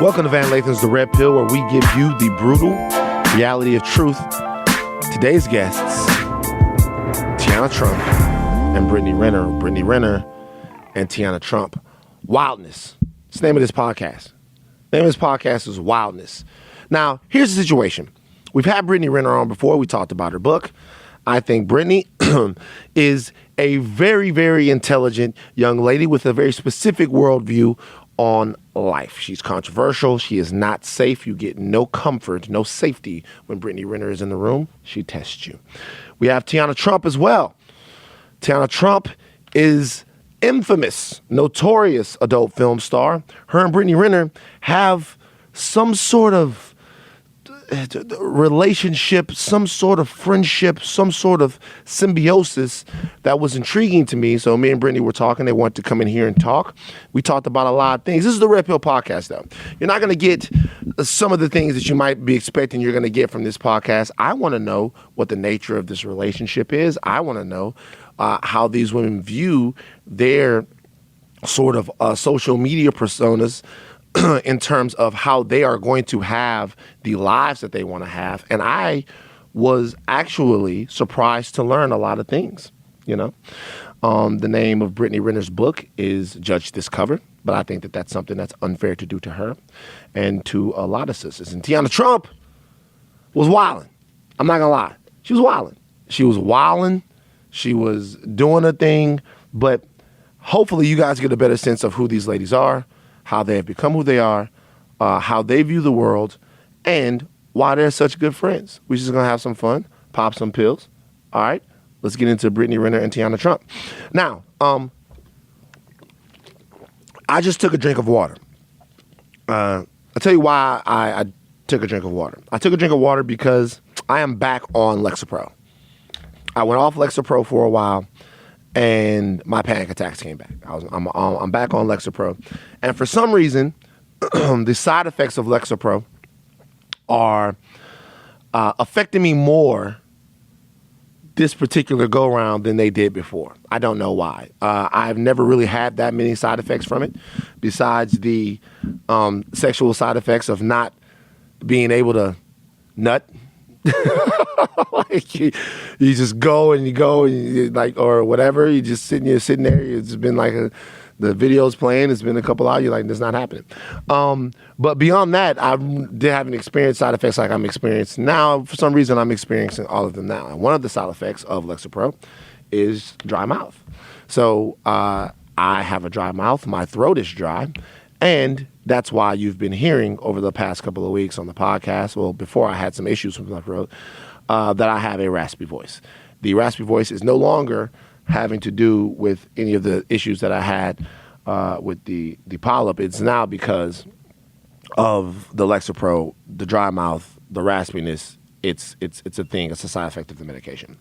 Welcome to Van Lathan's The Red Pill, where we give you the brutal reality of truth. Today's guests, Teanna Trump and Brittany Renner. Brittany Renner and Teanna Trump. Wildness. It's the name of this podcast. The name of this podcast is Wildness. Now, here's the situation. We've had Brittany Renner on before. We talked about her book. I think Brittany is a very, very intelligent young lady with a very specific worldview on life. She's controversial. She is not safe. You get no comfort, no safety when Brittany Renner is in the room. She tests you. We have Teanna Trump as well. Teanna Trump is infamous, notorious adult film star. Her and Brittany Renner have some sort of relationship, some sort of friendship, some sort of symbiosis that was intriguing to me. So me and Brittany were talking. They wanted to come in here and talk. We talked about a lot of things. This is the Red Pill podcast, though. You're not going to get some of the things that you might be expecting you're going to get from this podcast. I want to know what the nature of this relationship is. I want to know how these women view their sort of social media personas in terms of how they are going to have the lives that they want to have. And I was actually surprised to learn a lot of things, you know. The name of Brittany Renner's book is Judge This Cover, but I think that that's something that's unfair to do to her and to a lot of sisters. And Teanna Trump was wilding. I'm not going to lie. She was wilding. She was wilding. She was doing her thing. But hopefully you guys get a better sense of who these ladies are, how they have become who they are, how they view the world, and why they're such good friends. We're just going to have some fun, pop some pills. All right, let's get into Brittany Renner and Teanna Trump. Now, I just took a drink of water. I'll tell you why I took a drink of water. I took a drink of water because I am back on Lexapro. I went off Lexapro for a while, and my panic attacks came back. I'm back on Lexapro. And for some reason, the side effects of Lexapro are affecting me more this particular go-around than they did before. I don't know why. I've never really had that many side effects from it, besides the sexual side effects of not being able to nut. Like you just go and you like, or whatever. You just sitting there. It's been like the video's playing. It's been a couple hours. You're like, this not happening. But beyond that, I haven't experienced side effects like I'm experiencing now. For some reason, I'm experiencing all of them now. And one of the side effects of Lexapro is dry mouth. So I have a dry mouth. My throat is dry. And that's why you've been hearing over the past couple of weeks on the podcast, well, before I had some issues with my throat, that I have a raspy voice. The raspy voice is no longer having to do with any of the issues that I had with the polyp. It's now because of the Lexapro, the dry mouth, the raspiness. It's a thing. It's a side effect of the medication.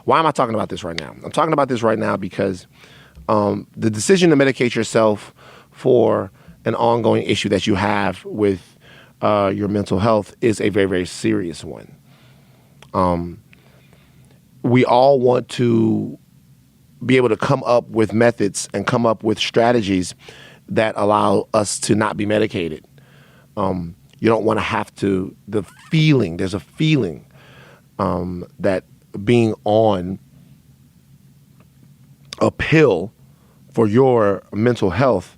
Why am I talking about this right now? I'm talking about this right now because the decision to medicate yourself for an ongoing issue that you have with your mental health is a very, very serious one. We all want to be able to come up with methods and come up with strategies that allow us to not be medicated. You don't want to have to, there's a feeling that being on a pill for your mental health,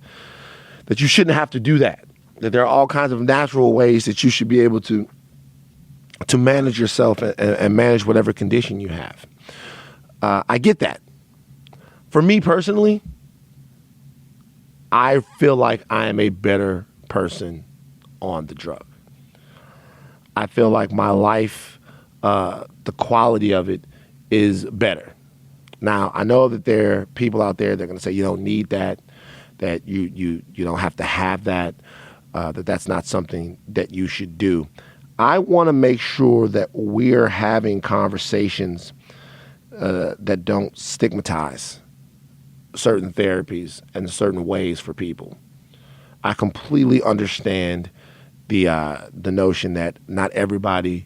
that you shouldn't have to do that. That there are all kinds of natural ways that you should be able to manage yourself and manage whatever condition you have. I get that. For me personally, I feel like I am a better person on the drug. I feel like my life, the quality of it is better. Now, I know that there are people out there that are going to say you don't need that you don't have to have that that's not something that you should do. I want to make sure that we're having conversations that don't stigmatize certain therapies and certain ways for people. I completely understand the notion that not everybody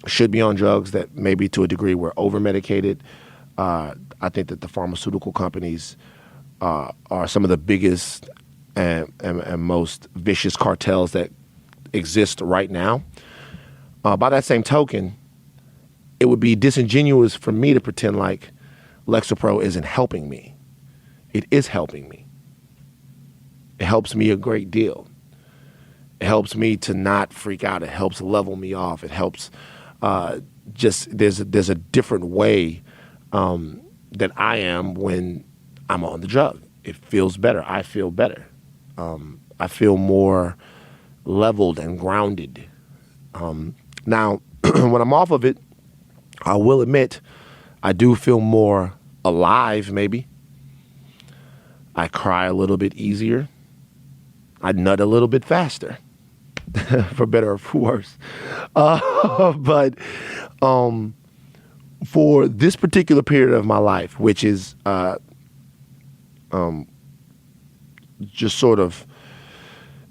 should be on drugs, that maybe to a degree we're over-medicated. I think that the pharmaceutical companies are some of the biggest and most vicious cartels that exist right now. By that same token, it would be disingenuous for me to pretend like Lexapro isn't helping me. It is helping me. It helps me a great deal. It helps me to not freak out. It helps level me off. It helps there's a different way that I am when I'm on the drug. It feels better. I feel better. I feel more leveled and grounded. Now, when I'm off of it, I will admit I do feel more alive, maybe. I cry a little bit easier. I nut a little bit faster, for better or for worse. But for this particular period of my life, which is just sort of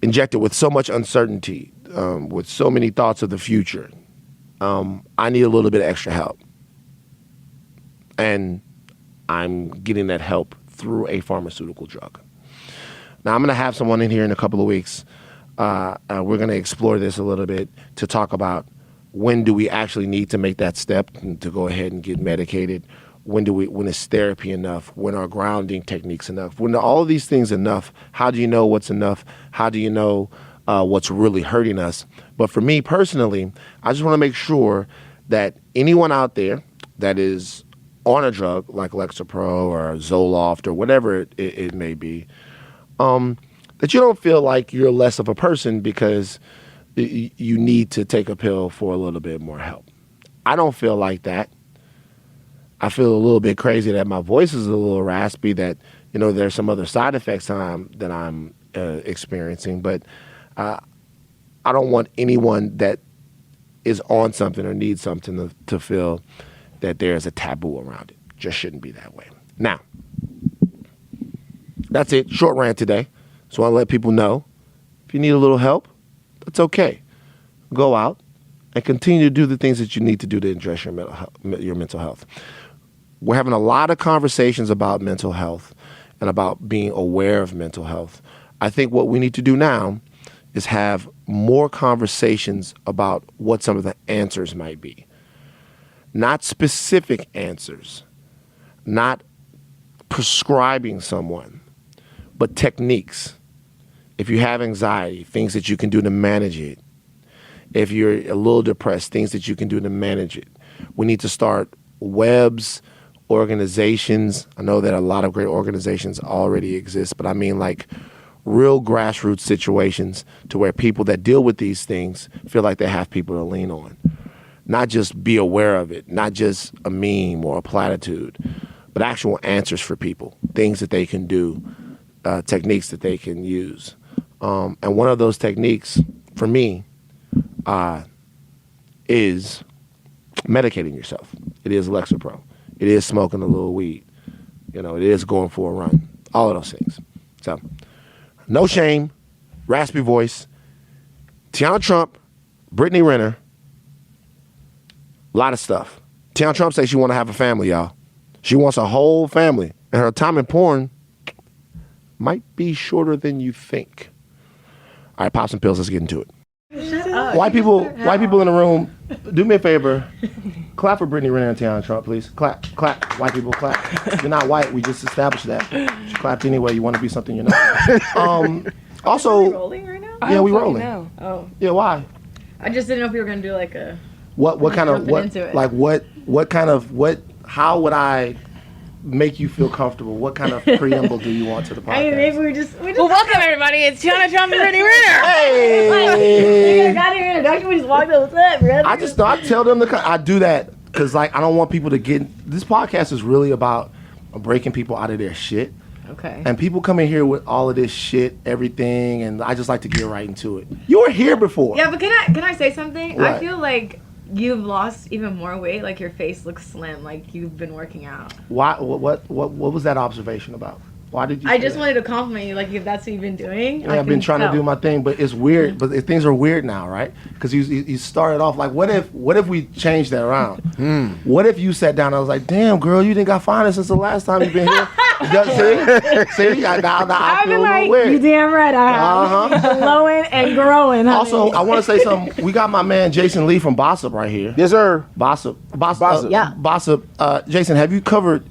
injected with so much uncertainty, with so many thoughts of the future, I need a little bit of extra help. And I'm getting that help through a pharmaceutical drug. Now, I'm going to have someone in here in a couple of weeks. We're going to explore this a little bit to talk about when do we actually need to make that step to go ahead and get medicated? When is therapy enough? When are grounding techniques enough? When are all of these things enough? How do you know what's enough? How do you know what's really hurting us? But for me personally, I just want to make sure that anyone out there that is on a drug like Lexapro or Zoloft or whatever it may be, that you don't feel like you're less of a person because you need to take a pill for a little bit more help. I don't feel like that. I feel a little bit crazy that my voice is a little raspy, that, there's some other side effects that I'm experiencing. But I don't want anyone that is on something or needs something to feel that there's a taboo around it. Just shouldn't be that way. Now, that's it. Short rant today. So I want to let people know, if you need a little help, that's okay. Go out and continue to do the things that you need to do to address your mental health. We're having a lot of conversations about mental health and about being aware of mental health. I think what we need to do now is have more conversations about what some of the answers might be. Not specific answers, not prescribing someone, but techniques. If you have anxiety, things that you can do to manage it. If you're a little depressed, things that you can do to manage it. We need to start webs, organizations. I know that a lot of great organizations already exist, but I mean like real grassroots situations to where people that deal with these things feel like they have people to lean on. Not just be aware of it, not just a meme or a platitude, but actual answers for people, things that they can do, techniques that they can use. And one of those techniques for me is medicating yourself. It is Lexapro. It is smoking a little weed. It is going for a run. All of those things. So, no shame, raspy voice, Teanna Trump, Brittany Renner, a lot of stuff. Teanna Trump says she want to have a family, y'all. She wants a whole family. And her time in porn might be shorter than you think. All right, pop some pills. Let's get into it. Shut up. White people in the room, do me a favor. Clap for Brittany Renner and Teanna Trump, please. Clap. White people, clap. You're not white. We just established that. You clapped anyway. You want to be something you're not. Also, Are we rolling right now? Yeah, we rolling. Oh. Yeah, why? I just didn't know if you were gonna do like a. What kind of how would I make you feel comfortable? What kind of preamble do you want to the podcast? I mean, maybe we just. Well, welcome everybody. It's Teanna Trump and Brittany Renner. Hey! I got your introduction. We just walked up. What's up, brother? I tell them I do that because I don't want people to get. This podcast is really about breaking people out of their shit. Okay. And people come in here with all of this shit, everything, and I just like to get right into it. You were here before. Yeah, but can I say something? What? I feel like you've lost even more weight. Like your face looks slim. Like you've been working out. Why? What was that observation about? Why did you? I just wanted to compliment you. Like if that's what you've been doing. Yeah, I've been trying to do my thing, but it's weird. But things are weird now, right? Because you started off like, what if we changed that around? What if you sat down and I was like, damn, girl, you didn't got finer since the last time you've been here? See, now I I've feel been a little like, weird. you damn right I have. Glowing and growing. Honey. Also, I want to say something. We got my man Jason Lee from Bossip right here. Yes, sir. Bossip. Yeah. Bossip. Jason, have you covered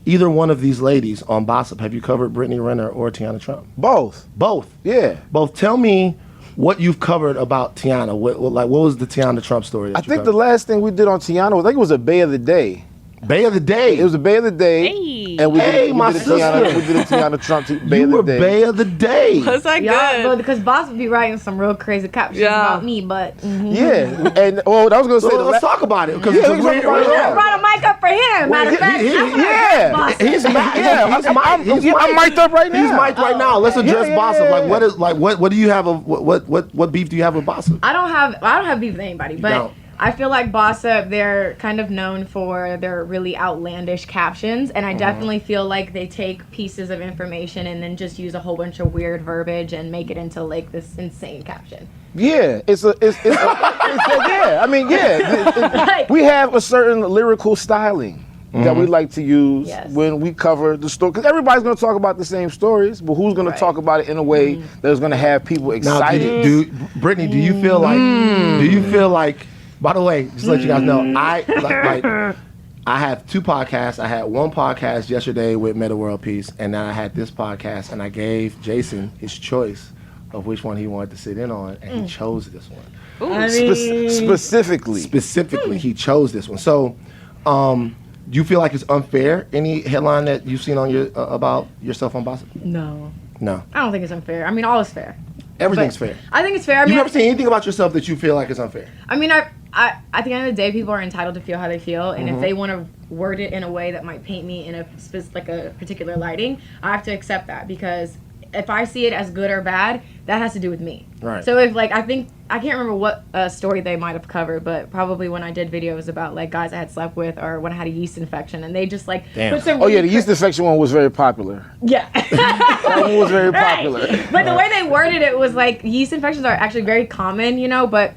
either one of these ladies on Bossip? Have you covered Brittany Renner or Teanna Trump? Both. Both. Yeah. Both. Tell me what you've covered about Teanna. What was the Teanna Trump story? I think the last thing we did on Teanna was, I think it was a Bay of the Day. Bay of the Day. It was a Bay of the Day. Hey. And we Hey, did, my we did a sister. Teanna, we did a Teanna Trump Bay You of the were Day. Bay of the Day. Was that Yeah, good? because Boss would be writing some real crazy captions Yeah. about me, but Yeah. And I was going to say So the let's talk about it. Yeah, let's talk about it. I brought a mic up for him. Matter of fact, I'm gonna yeah. Boss. He's mad. Yeah, I'm mic'd up right now. He's mic'd right now. Let's address Yeah, Bossip. yeah, Like what do you have of what beef do you have with Bossip? I don't have beef with anybody, but don't. I feel like Bossip, they're kind of known for their really outlandish captions, and I definitely feel like they take pieces of information and then just use a whole bunch of weird verbiage and make it into like this insane caption. Yeah, yeah. I mean, yeah. We have a certain lyrical styling that we like to use Yes. when we cover the story. Because everybody's going to talk about the same stories, but who's going to talk about it in a way that's going to have people Now, excited? Brittany, do you feel like? By the way, just to let you guys know, I have two podcasts. I had one podcast yesterday with Meta World Peace, and then I had this podcast, and I gave Jason his choice of which one he wanted to sit in on, and he chose this one. I mean, Specifically. Specifically, he chose this one. So, do you feel like it's unfair? Any headline that you've seen on your about yourself on Bossip? no, No, I don't think it's unfair. I mean, all is fair. everything's But fair. I think it's fair. I You mean, never seen anything about yourself that you feel like is unfair? I mean, I at the end of the day, people are entitled to feel how they feel, and if they want to word it in a way that might paint me in a particular lighting, I have to accept that, because if I see it as good or bad, that has to do with me. Right. So if I can't remember what story they might have covered, but probably when I did videos about like guys I had slept with or when I had a yeast infection, and they just like Damn. put some Oh, yeah, the really yeast infection one was very popular. yeah. That one was very Right. popular. But the way they worded it was like yeast infections are actually very common, but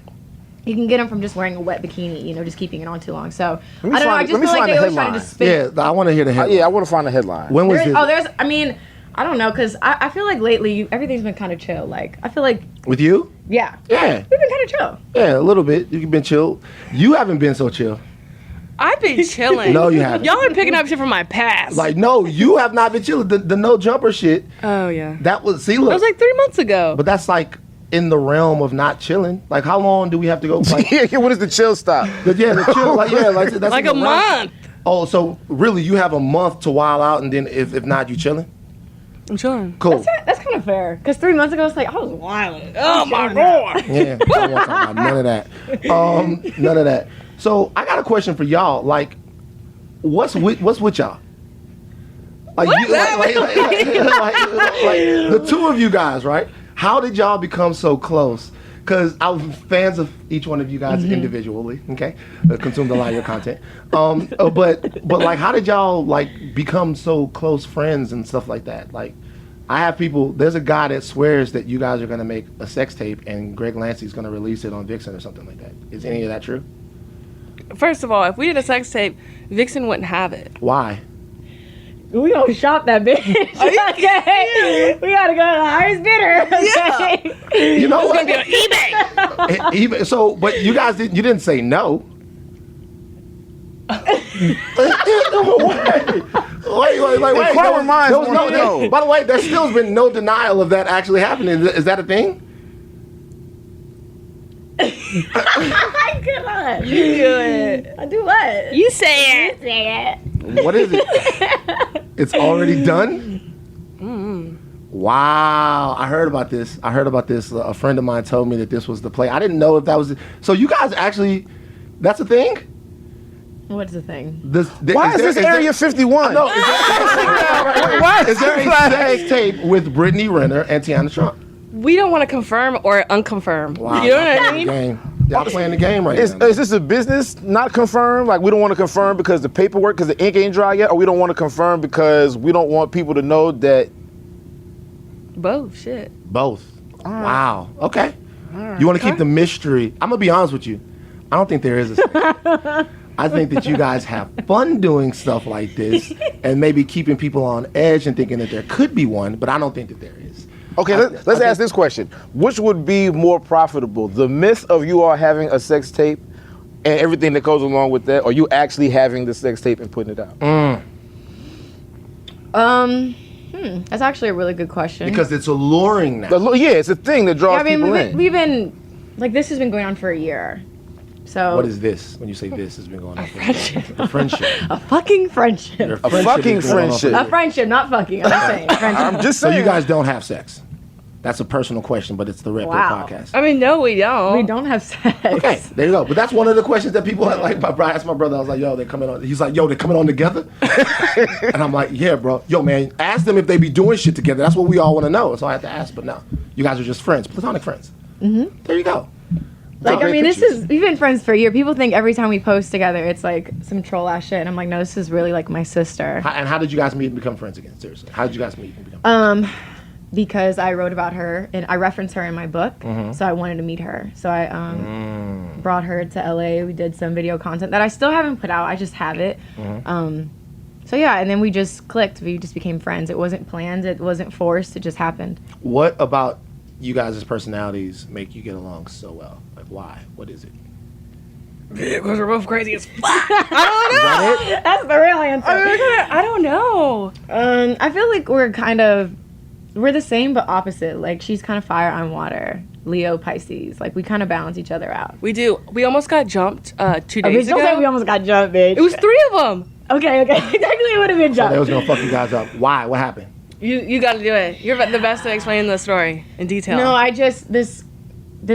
you can get them from just wearing a wet bikini, just keeping it on too long. So I don't know. I just feel like they always try to just spin. Yeah, I want to hear the headline. Yeah, I want to find a headline. When was this? I mean, I don't know, because I feel like lately everything's been kind of chill. Like, I feel like, With you? yeah. Yeah. We've been kind of chill. Yeah, a little bit. You've been chill. You haven't been so chill. I've been chilling. No, you haven't. Y'all are picking up shit from my past. Like, no, you have not been chilling. The no jumper shit, oh yeah. that was, see, look. That was like 3 months ago. But that's like in the realm of not chilling. Like, how long do we have to go? Like, Yeah, what is the chill stop? the chill. Like, yeah, like that's Like in a the realm. month. Oh, so really, you have a month to wild out, and then if not, you chilling? I'm chilling. Cool. That's kind of fair. Because 3 months ago, it's like, I was wild. Oh my god. Yeah, I don't want to talk about none of that. None of that. So I got a question for y'all. Like, what's with y'all? Like, like the two of you guys, right? How did y'all become so close? Because I'm fans of each one of you guys individually. Okay, consumed a lot of your content. But like, how did y'all like become so close friends and stuff like that? Like, I have people. There's a guy that swears that you guys are gonna make a sex tape and Greg Lancey's gonna release it on Vixen or something like that. Is any of that true? First of all, if we did a sex tape, Vixen wouldn't have it. Why? We don't shop that bitch. Okay. We gotta go to the highest bidder. Okay. You know It's what? gonna be on eBay. Even so, but you guys didn't. You didn't say no. Wait. Inquiring minds There was want to know. By the way, there still has been no denial of that actually happening. Is that a thing? My God. You do it. I do what? You say it. say it. What is it? It's already done? Wow. I heard about this. A friend of mine told me that this was the play. I didn't know if that was... So you guys actually... That's a thing? What's the thing? Why is this Area 51? No, is there a sex tape with Brittany Renner and Teanna Trump? We don't want to confirm or unconfirm. Wow. You know what I mean? Y'all playing the game right Is now. this a business not confirmed? Like, we don't want to confirm because the paperwork, because the ink ain't dry yet, or we don't want to confirm because we don't want people to know that... Both. Shit. Both. Wow. Okay. You want to keep the mystery. I'm going to be honest with you. I don't think there is a sex. I think that you guys have fun doing stuff like this and maybe keeping people on edge and thinking that there could be one, but I don't think that there is. Okay, let's ask this question. Which would be more profitable? The myth of you all having a sex tape and everything that goes along with that, or you actually having the sex tape and putting it out? That's actually a really good question. Because it's alluring now. Yeah, it's a thing that draws people in. We've been, like, this has been going on for a year. So what is this? When you say this has been going on for a year? A friendship. A fucking friendship. A fucking friendship. A friendship, not fucking. I'm saying friendship. I'm just So saying. you guys don't have sex? That's a personal question, but it's the Red Pill Podcast. I mean, no, we don't. We don't have sex. Okay, there you go. But that's one of the questions that people had. Like, I asked my brother, I was like, yo, they're coming on. He's like, yo, they're coming on together? And I'm like, yeah, bro. Yo, man, ask them if they be doing shit together. That's what we all want to know. So I had to ask, but no. You guys are just friends, platonic friends. Mm-hmm. There you go. Like, I mean, we've been friends for a year. People think every time we post together, it's like some troll ass shit. And I'm like, no, this is really like my sister. And how did you guys meet and become friends again? Seriously. How did you guys meet and become friends? Because I wrote about her and I referenced her in my book. So I wanted to meet her. So I brought her to LA. We did some video content that I still haven't put out. I just have it. So yeah, and then we just clicked. We just became friends. It wasn't planned. It wasn't forced. It just happened. What about you guys' personalities make you get along so well? Like, why? What is it? Because we're both crazy as fuck. That's the real answer. I don't know. I feel like we're the same but opposite. Like, she's kind of fire, I'm water. Leo, Pisces. Like, we kind of balance each other out. We do. We almost got jumped 2 days Don't say we ago. almost got jumped, bitch. It was 3 of them. Okay. Technically, it would have been So jumped. they was gonna fuck you guys up. Why? What happened? You got to do it. You're the best at explaining the story in detail. No, I just this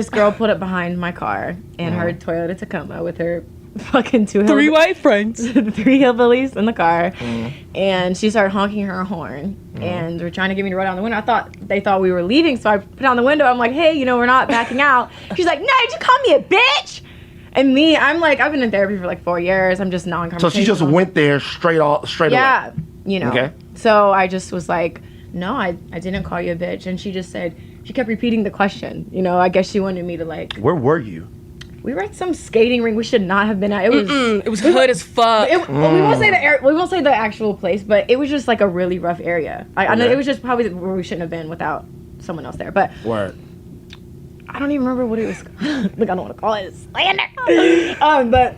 girl pulled up behind my car in her Toyota Tacoma with her fucking 3 white friends. 3 hillbillies in the car, and she started honking her horn and were trying to get me to roll down the window. They thought we were leaving, so I put down the window. I'm like, hey, we're not backing out. She's like, no, did you call me a bitch? And me, I'm like, I've been in therapy for like 4 years. I'm just non-conversational. So she just went there straight away. Yeah, Okay. So I just was like, no, I didn't call you a bitch. And she just said, she kept repeating the question. I guess she wanted me to like. Where were you? We were at some skating rink we should not have been at. It was hood as fuck. Well, we won't say the actual place, but it was just like a really rough area. I know it was just probably where we shouldn't have been without someone else there. But Word. I don't even remember what it was. Like, I don't want to call it slander. But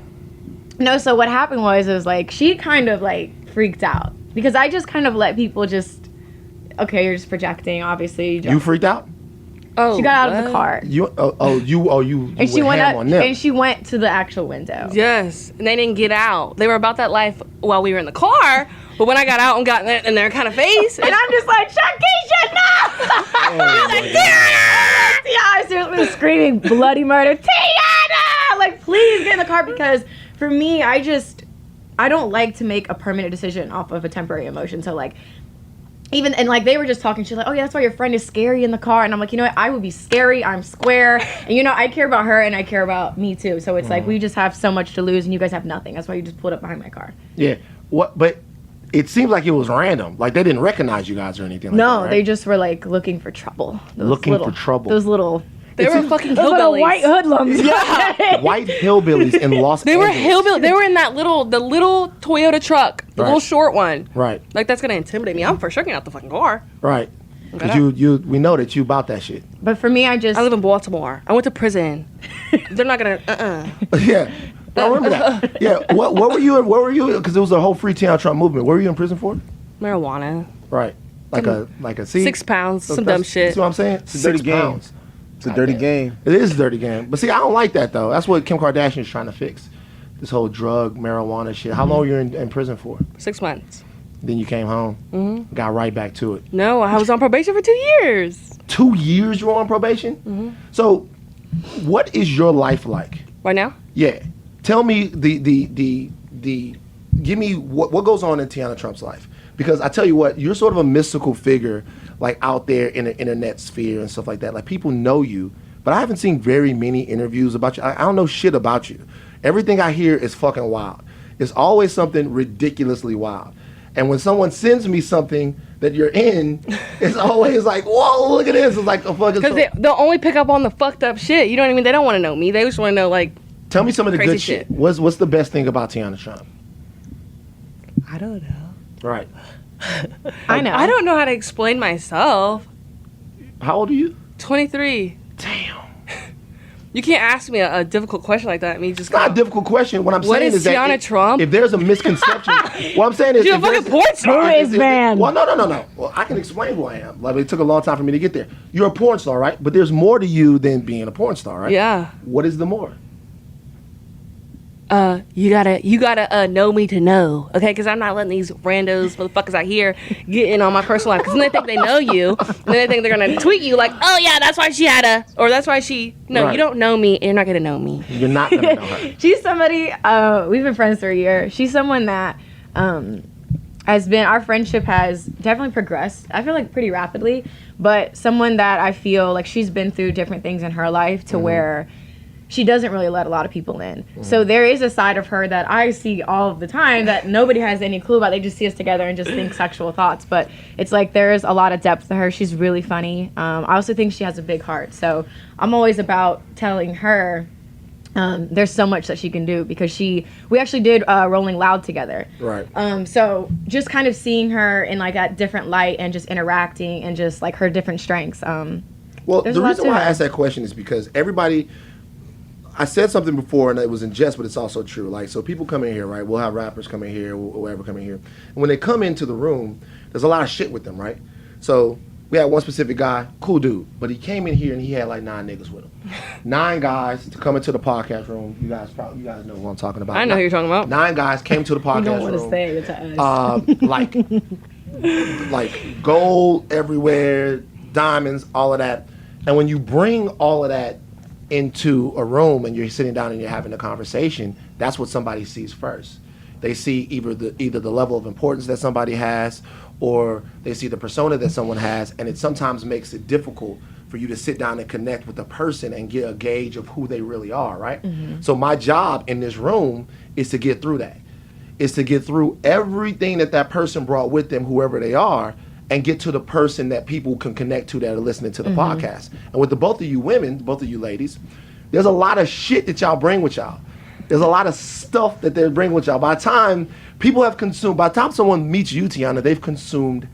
no. So what happened was like she kind of like freaked out because I just kind of let people just. Okay, you're just projecting. Obviously, You freaked out? She got out of the car. You And she went ham up, on them. and she went to the actual window. Yes, and they didn't get out. They were about that life while we were in the car. But when I got out and got in their kind of face, And I'm just like, Shakisha, no! I seriously was screaming bloody murder, Tiana! Like, please get in the car, because for me, I don't like to make a permanent decision off of a temporary emotion. So like, and like they were just talking, she's like, oh yeah, that's why your friend is scary in the car. And I'm like, you know what, I would be scary, I'm square, and I care about her and I care about me too. So it's like we just have so much to lose and you guys have nothing. That's why you just pulled up behind my car. Yeah. But it seems like it was random. Like they didn't recognize you guys or anything like that. No, right? they just were like looking for trouble. For trouble. Those little they were fucking those little hillbillies. white hoodlums. Yeah. White hillbillies in Los They were Angeles. hillbillies. They were in the little Toyota truck, the Right. little short one. Right. Like that's gonna intimidate me. I'm for sure getting out the fucking car. Right. Because we know that you about that shit. But for me, I live in Baltimore. I went to prison. They're not gonna. Yeah. I remember that. Yeah. What were you? Because there was a whole free Tiana Trump movement. What were you in prison for? Marijuana. Right. Like a 6 pounds. Some dumb shit. See what I'm saying? It's a dirty game. It's a dirty game. It is a dirty game. But see, I don't like that though. That's what Kim Kardashian is trying to fix. This whole drug, marijuana shit. How long were you in prison for? 6 months. Then you came home. Got right back to it. No, I was on probation for 2 years. 2 years you were on probation? So what is your life like? Right now? Yeah. Tell me give me what goes on in Tiana Trump's life. Because I tell you what, you're sort of a mystical figure, like out there in the internet sphere and stuff like that. Like people know you, but I haven't seen very many interviews about you. I don't know shit about you. Everything I hear is fucking wild. It's always something ridiculously wild. And when someone sends me something that you're in, it's always like, whoa, look at this. It's like a fucking... Because they'll only pick up on the fucked up shit. You know what I mean? They don't want to know me. They just want to know, like, Tell me some of the Crazy good shit. shit. What's the best thing about Teanna Trump? I don't know. Right. I know. I don't know how to explain myself. How old are you? 23. Damn. You can't ask me a difficult question like that. I mean, just It's not a difficult question. What I'm What saying is is that Teanna Trump? if there's a misconception, what I'm saying is She's a if there's- fucking porn star. Who is man? Well, no. Well, I can explain who I am. Like, it took a long time for me to get there. You're a porn star, right? But there's more to you than being a porn star, right? Yeah. What is the more? You gotta know me to know, okay? Because I'm not letting these randos, motherfuckers out here get in on my personal life. Because then they think they know you, and then they think they're gonna tweet you like, oh yeah, that's why she had or that's why she. No, Right. you don't know me, and you're not gonna know me. You're not gonna know her. She's somebody, we've been friends for a year. She's someone that our friendship has definitely progressed, I feel like pretty rapidly, but someone that I feel like she's been through different things in her life to where she doesn't really let a lot of people in. So there is a side of her that I see all of the time that nobody has any clue about. They just see us together and just think sexual thoughts. But it's like there's a lot of depth to her. She's really funny. I also think she has a big heart. So I'm always about telling her there's so much that she can do because we actually did Rolling Loud together. Right. So just kind of seeing her in like that different light and just interacting and just like her different strengths. Well, There's the a lot reason to why I it. asked that question is because I said something before and it was in jest, but it's also true. Like, so people come in here, right? We'll have rappers come in here, whoever come in here. And when they come into the room, there's a lot of shit with them, right? So we had one specific guy, cool dude, but he came in here and he had like 9 niggas with him. 9 guys to come into the podcast room. You guys know who I'm talking about. I know who you're talking about. 9 guys came to the podcast You don't want to room. say it to us. Like gold everywhere, diamonds, all of that. And when you bring all of that into a room and you're sitting down and you're having a conversation, that's what somebody sees first. They see either the level of importance that somebody has, or they see the persona that someone has, and it sometimes makes it difficult for you to sit down and connect with a person and get a gauge of who they really are, right? So my job in this room is to get through that. Is to get through everything that person brought with them, whoever they are, and get to the person that people can connect to that are listening to the podcast. And with the both of you women, both of you ladies, there's a lot of shit that y'all bring with y'all. There's a lot of stuff that they bring with y'all. By the time someone meets you, Teanna, they've consumed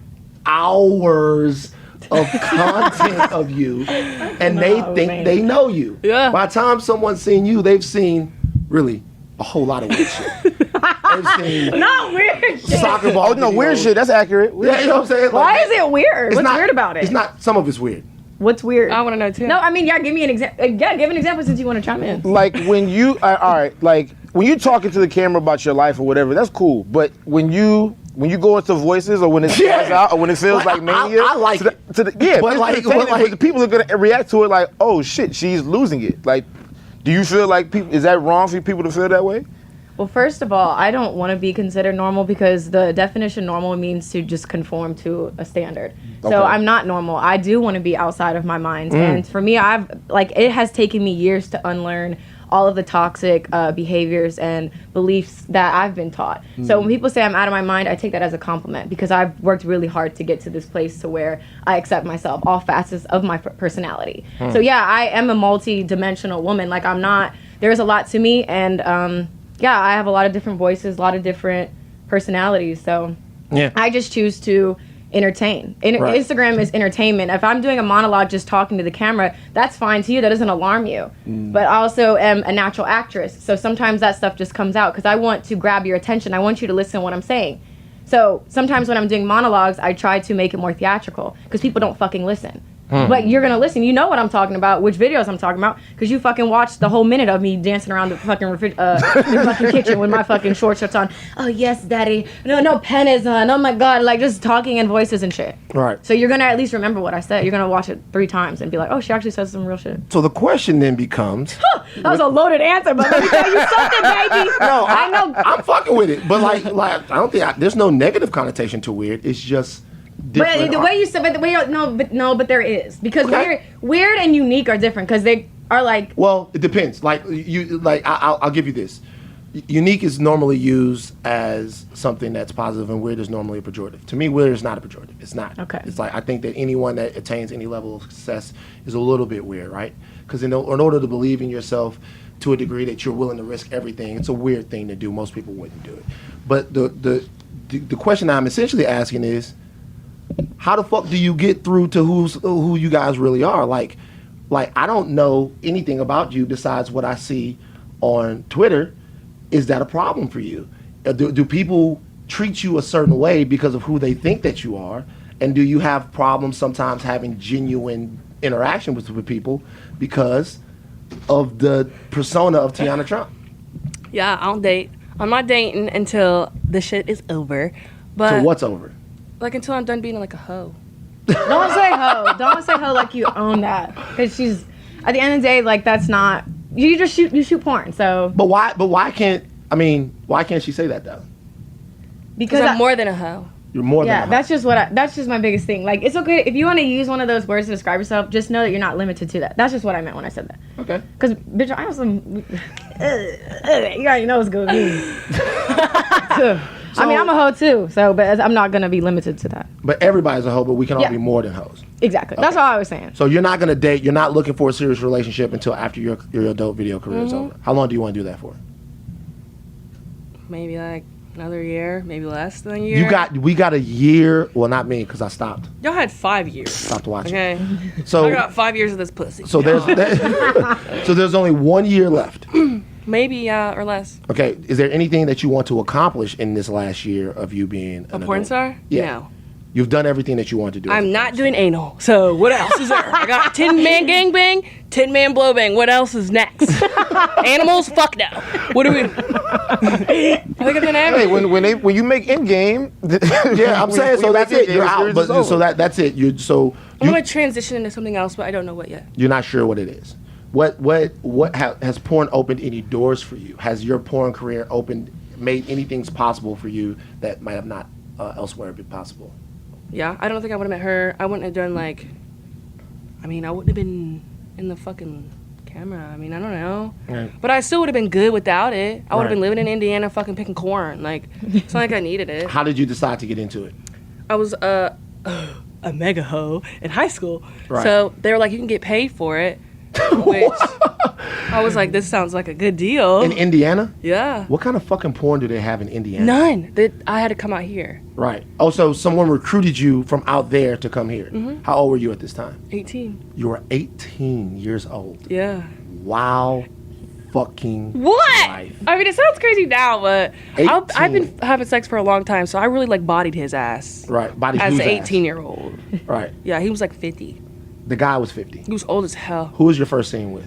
hours of content of you, and they think they know you. Yeah. By the time someone's seen you, they've seen really a whole lot of weird shit. They've seen Not weird shit. soccer ball. Oh no, weird videos. shit. That's accurate. Yeah, you know what I'm saying? Why Like, is it weird? it's What's not- weird about it? It's not. Some of it's weird. What's weird? I want to know too. No, I mean, yeah, give me an example. Yeah, give an example since you want to chime in. Like when you, all right, like when you talking to the camera about your life or whatever, that's cool. But when you go into voices or when it stands Yeah. out or when it feels like mania, I like it. yeah, But it's like- entertaining, but like- the people are gonna react to it like, oh shit, she's losing it. Like, do you feel like people? Is that wrong for people to feel that way? Well, first of all, I don't want to be considered normal because the definition normal means to just conform to a standard. Okay. So I'm not normal. I do want to be outside of my mind. And for me, it has taken me years to unlearn all of the toxic behaviors and beliefs that I've been taught. So when people say I'm out of my mind, I take that as a compliment because I've worked really hard to get to this place to where I accept myself, all facets of my personality. So yeah, I am a multi-dimensional woman. Like there's a lot to me, and yeah, I have a lot of different voices, a lot of different personalities. So Yeah. I just choose to entertain. Right. Instagram is entertainment. If I'm doing a monologue just talking to the camera, that's fine to you. That doesn't alarm you. But I also am a natural actress. So sometimes that stuff just comes out because I want to grab your attention. I want you to listen to what I'm saying. So sometimes when I'm doing monologues, I try to make it more theatrical because people don't fucking listen. But you're gonna listen. You know what I'm talking about, which videos I'm talking about, because you fucking watched the whole minute of me dancing around the fucking the fucking kitchen with my fucking short shorts on. Oh yes, daddy. No pennies on. Oh my god, like just talking in voices and shit. Right. So you're gonna at least remember what I said. You're gonna watch it 3 times and be like, oh, she actually says some real shit. So the question then becomes. That was a loaded answer, but let me tell you something, baby. No, I know. I'm fucking with it, but like I don't think there's no negative connotation to weird. It's just different. But the way you said, but the way but there is because Okay. weird and unique are different because they are like. Well, it depends. Like I'll give you this. Unique is normally used as something that's positive, and weird is normally a pejorative. To me, weird is not a pejorative. It's not. Okay. It's like I think that anyone that attains any level of success is a little bit weird, right? Because in order to believe in yourself, to a degree that you're willing to risk everything. It's a weird thing to do. Most people wouldn't do it. But the question I'm essentially asking is, how the fuck do you get through to who you guys really are? Like I don't know anything about you besides what I see on Twitter. Is that a problem for you? Do people treat you a certain way because of who they think that you are? And do you have problems sometimes having genuine interaction with people because of the persona of Teanna Trump? Yeah, I don't date. I'm not dating until the shit is over. But So what's over? like until I'm done being like a hoe. Don't say hoe. Don't say hoe like you own that. Because she's, at the end of the day, like, that's not, you shoot porn, so. But why can't she say that though? Because I'm more than a hoe. You're more than a Yeah, hoe. that's just my biggest thing. Like, it's okay if you want to use one of those words to describe yourself. Just know that you're not limited to that. That's just what I meant when I said that. Okay. Because bitch, I have some. You already know what's going to be. I mean, I'm a hoe too. So, but I'm not gonna be limited to that. But everybody's a hoe, but we can all Yeah. be more than hoes. Exactly. That's all I was saying. So you're not gonna date. You're not looking for a serious relationship until after your adult video career is over. How long do you want to do that for? Maybe like another year, maybe less than a year. We got a year. Well, not me, because I stopped Y'all had 5 years. stopped watching. Okay. So I got 5 years of this pussy. so there's only 1 year left. Maybe or less. Okay. Is there anything that you want to accomplish in this last year of you being A porn star? Yeah. No. You've done everything that you want to do. as a I'm porn not star. doing anal. So what else is there? I got 10-man gangbang, 10-man blowbang. What else is next? Animals? Fuck no. What do we? I think I've done Hey, everything. when you make in game, Yeah, I'm saying so. That's it. You're out. But so that's it. I'm gonna transition into something else, but I don't know what yet. You're not sure what it is. Has porn opened any doors for you? Has your porn career made anything possible for you that might have not elsewhere been possible? Yeah, I don't think I would have met her. I wouldn't have done I wouldn't have been in the fucking camera. I mean, I don't know. Right. But I still would have been good without it. I would have Right. been living in Indiana fucking picking corn. Like, it's not like I needed it. How did you decide to get into it? I was a mega hoe in high school. Right. So they were like, you can get paid for it. Which I was like, this sounds like a good deal. In Indiana? Yeah. What kind of fucking porn do they have in Indiana? None. I had to come out here. Right. Oh, so someone recruited you from out there to come here. Mm-hmm. How old were you at this time? 18. You were 18 years old. Yeah. Wow. Fucking What? life. I mean, it sounds crazy now, but 18. I've been having sex for a long time, so I really bodied his ass. Right. Body As whose an ass? 18-year-old. Right. Yeah, he was like 50. The guy was 50. He was old as hell. Who was your first scene with?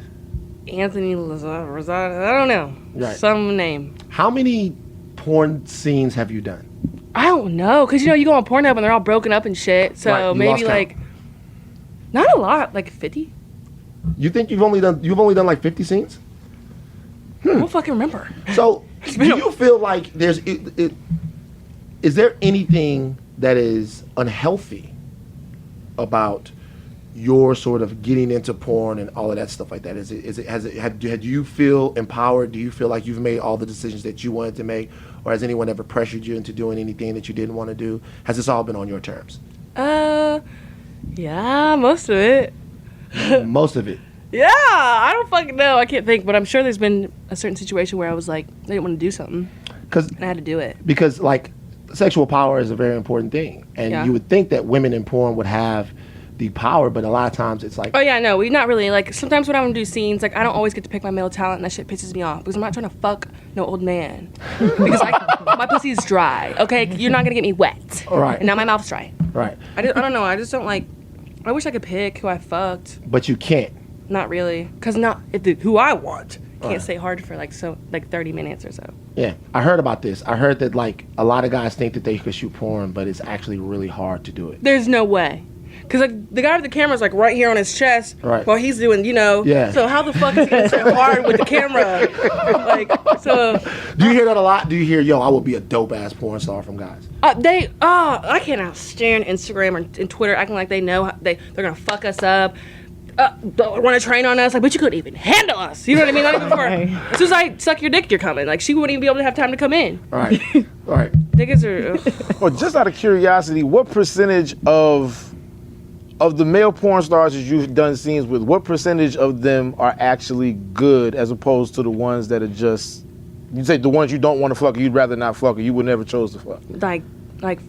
Anthony Rosado. I don't know. Right. Some name. How many porn scenes have you done? I don't know, because, you go on Pornhub and they're all broken up and shit. So Right, you maybe, lost count. not a lot, like 50? You think you've only done like 50 scenes? I don't fucking remember. So, do you feel like is there anything that is unhealthy about your sort of getting into porn and all of that stuff like that? Do you feel empowered? Do you feel like you've made all the decisions that you wanted to make, or has anyone ever pressured you into doing anything that you didn't want to do? Has this all been on your terms? Yeah, most of it. Most of it. Yeah, I don't fucking know. I can't think, but I'm sure there's been a certain situation where I was like, I didn't want to do something, and I had to do it. Because like sexual power is a very important thing, and Yeah. you would think that women in porn would have the power, but a lot of times it's like, Oh yeah, no, we not really. Like sometimes when I want to do scenes, like I don't always get to pick my male talent, and that shit pisses me off because I'm not trying to fuck no old man because my pussy is dry. Okay, you're not gonna get me wet. Right. And now my mouth's dry. right, I don't know. I just don't like. I wish I could pick who I fucked. but you can't. Not really, cause not who I want. Can't Right. stay hard for like 30 minutes or so. Yeah, I heard about this. I heard that like a lot of guys think that they could shoot porn, but it's actually really hard to do it. There's no way. Cause like the guy with the camera's like right here on his chest, Right. while he's doing, Yeah. So how the fuck is he gonna sit hard with the camera? Like, so Do you hear that a lot? Do you hear, yo, I would be a dope ass porn star from guys? I can't stand Instagram and Twitter acting like they know they're gonna fuck us up. Run a train on us, like, but you couldn't even handle us. You know what I mean? Not even for, as soon as I suck your dick, you're coming. Like, she wouldn't even be able to have time to come in. All right, all right. Niggas are. Well, just out of curiosity, what percentage of Of the male porn stars that you've done scenes with, what percentage of them are actually good as opposed to the ones that are just, you say the ones you don't want to fuck, you'd rather not fuck, or you would never chose to fuck? Like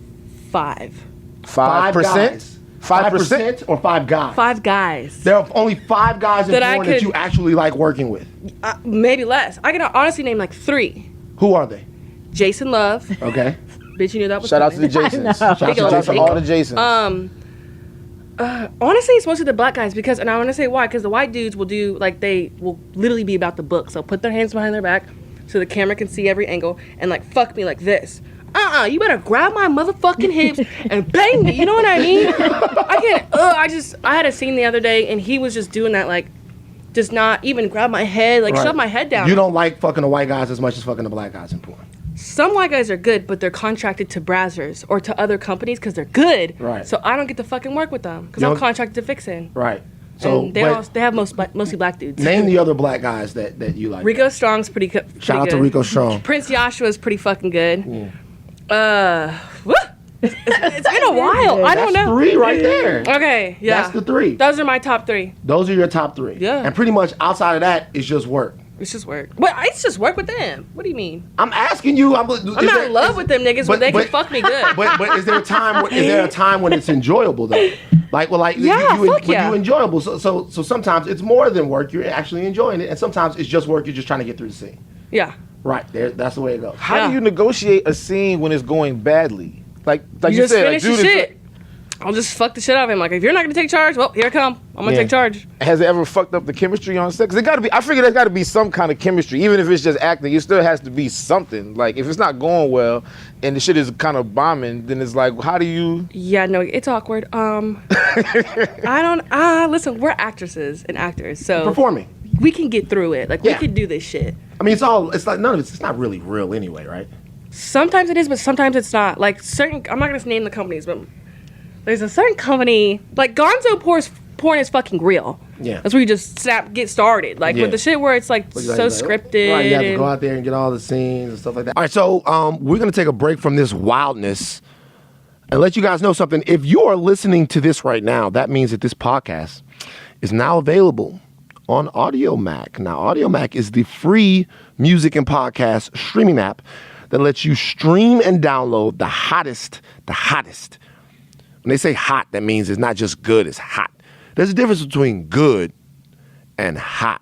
5. 5%? 5% or 5 guys? 5 guys. There are only 5 guys in That I porn that could- you actually like working with. Maybe less. I can honestly name like 3. Who are they? Jason Love. Okay. Bitch, you knew that was Shout out to the coming. Jasons. Shout out to Shout out to Jason. all the Jasons. Honestly, it's mostly the black guys because, and I want to say why, because the white dudes will do, like, they will literally be about the book. So put their hands behind their back so the camera can see every angle and, like, fuck me like this. You better grab my motherfucking hips and bang me. You know what I mean? I can't, I had a scene the other day and he was just doing that, like, just not even grab my head, like, Right. shove my head down. You don't like fucking the white guys as much as fucking the black guys in porn. Some white guys are good, but they're contracted to Brazzers or to other companies because they're good. Right. So I don't get to fucking work with them because You I'm don't- contracted to Vixen. Right. So And they have mostly black dudes. name the other black guys that you like. Rico Strong's pretty good. Shout out to Rico Strong. Prince Joshua's pretty fucking good. Woo! It's been a while. I don't That's know. 3 right there. Okay, yeah. That's the 3. Those are my top 3. Those are your top 3. Yeah. And pretty much outside of that, it's just work. It's just work. But it's just work with them. What do you mean? I'm asking you. I'm not in love with them niggas, but they can fuck me good. But is there a time? Is there a time when it's enjoyable though? Like, well, like Yeah, fuck yeah. you enjoyable. So sometimes it's more than work. You're actually enjoying it, and sometimes it's just work. You're just trying to get through the scene. Yeah. Right there. That's the way it goes. How Yeah. do you negotiate a scene when it's going badly? Like You you just said, finish like, the dude is- shit. I'll just fuck the shit out of him. Like, if you're not gonna take charge, well, here I come. I'm gonna Yeah. take charge. Has it ever fucked up the chemistry on set? 'Cause it gotta be. I figure there's gotta be some kind of chemistry, even if it's just acting. It still has to be something. Like if it's not going well and the shit is kind of bombing, then it's like, how do you? Yeah, no, it's awkward. I don't. Listen, we're actresses and actors, so Performing. we can get through it. Like, Yeah. we can do this shit. I mean, it's like none of it's not really real anyway, right? Sometimes it is, but sometimes it's not. Like certain, I'm not gonna name the companies, but there's a certain company, like Gonzo porn is fucking real. Yeah. That's where you just get started. Like Yeah. with the shit where it's like so scripted. Right, you have to and- go out there and get all the scenes and stuff like that. All right, so we're gonna take a break from this wildness and let you guys know something. If you are listening to this right now, that means that this podcast is now available on Audio Mac. Now, Audio Mac is the free music and podcast streaming app that lets you stream and download the hottest. When they say hot, that means it's not just good, it's hot. There's a difference between good and hot.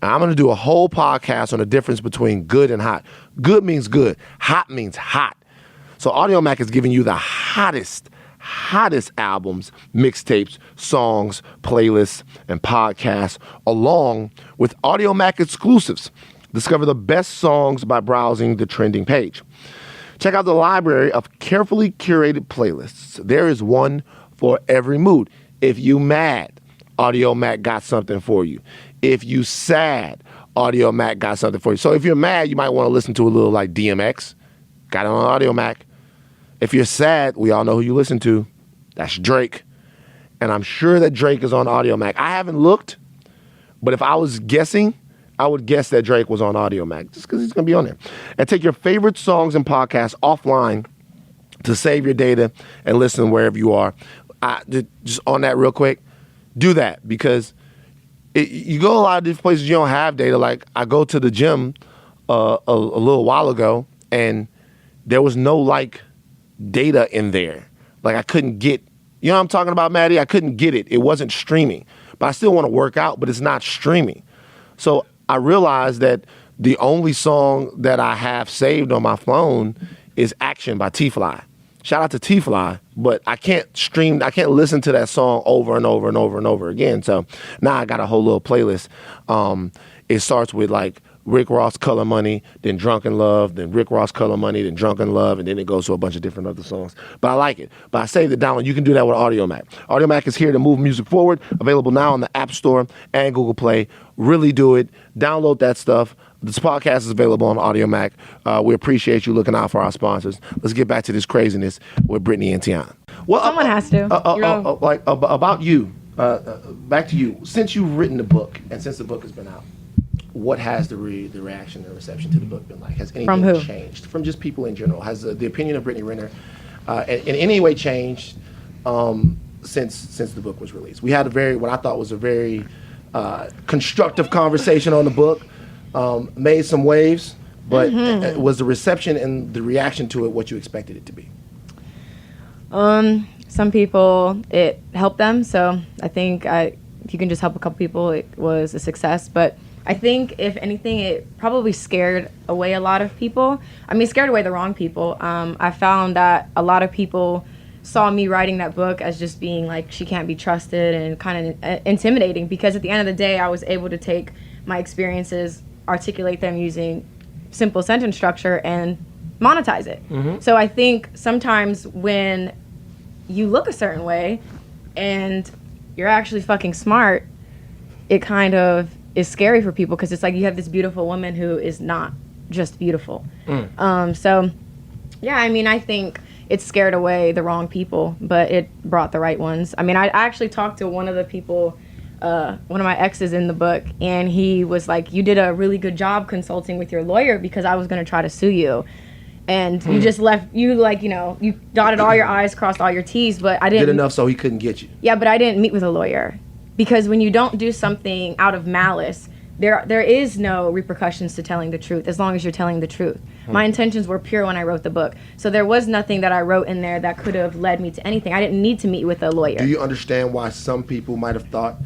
And I'm going to do a whole podcast on the difference between good and hot. Good means good. Hot means hot. So Audio Mac is giving you the hottest albums, mixtapes, songs, playlists, and podcasts, along with Audio Mac exclusives. Discover the best songs by browsing the trending page. Check out the library of carefully curated playlists. There is one for every mood. If you mad, Audio Mac got something for you. If you sad, Audio Mac got something for you. So if you're mad, you might want to listen to a little like DMX. Got it on Audio Mac. If you're sad, we all know who you listen to. That's Drake. And I'm sure that Drake is on Audio Mac. I haven't looked, but if I was guessing, I would guess that Drake was on Audio Mac just because he's going to be on there. And take your favorite songs and podcasts offline to save your data and listen wherever you are. Just on that real quick, do that because you go a lot of different places you don't have data. Like I go to the gym a little while ago and there was no like data in there. Like I couldn't get, you know what I'm talking about, Maddie? I couldn't get it. It wasn't streaming. But I still want to work out, but it's not streaming. So I realized that the only song that I have saved on my phone is Action by T-Fly. Shout out to T-Fly, but I can't listen to that song over and over and over and over again. So now I got a whole little playlist. It starts with like Rick Ross, Color Money, then Drunken Love, then Rick Ross, Color Money, then Drunken Love, and then it goes to a bunch of different other songs. But I like it. But I saved it down. You can do that with Audio Mac. Audio Mac is here to move music forward. Available now on the App Store and Google Play. Really do it. Download that stuff. This podcast is available on Audio Mac. We appreciate you looking out for our sponsors. Let's get back to this craziness with Brittany and Teanna. Well, Someone has to. About you, back to you. Since you've written the book and since the book has been out, what has the reaction and reception to the book been like? Has anything From who? changed? From just people in general. Has the opinion of Brittany Renner in any way changed since the book was released. We had what I thought was a very constructive conversation on the book. Made some waves, but was the reception and the reaction to it what you expected it to be? Some people, it helped them. So I think if you can just help a couple people, it was a success. But I think if anything, it probably scared away a lot of people. I mean, scared away the wrong people. I found that a lot of people saw me writing that book as just being like, she can't be trusted and kind of intimidating, because at the end of the day, I was able to take my experiences, articulate them using simple sentence structure, and monetize it. So I think sometimes when you look a certain way and you're actually fucking smart, it kind of is scary for people, because it's like you have this beautiful woman who is not just beautiful. So yeah, I mean, I think it scared away the wrong people, but it brought the right ones. I mean, I actually talked to one of the people, one of my exes in the book, and he was like, you did a really good job consulting with your lawyer, because I was going to try to sue you. And you just you dotted all your I's, crossed all your T's, but I didn't. Did enough so he couldn't get you. Yeah, but I didn't meet with a lawyer, because when you don't do something out of malice, there is no repercussions to telling the truth, as long as you're telling the truth. My intentions were pure when I wrote the book, so there was nothing that I wrote in there that could have led me to anything. I didn't need to meet with a lawyer. Do you understand why some people might have thought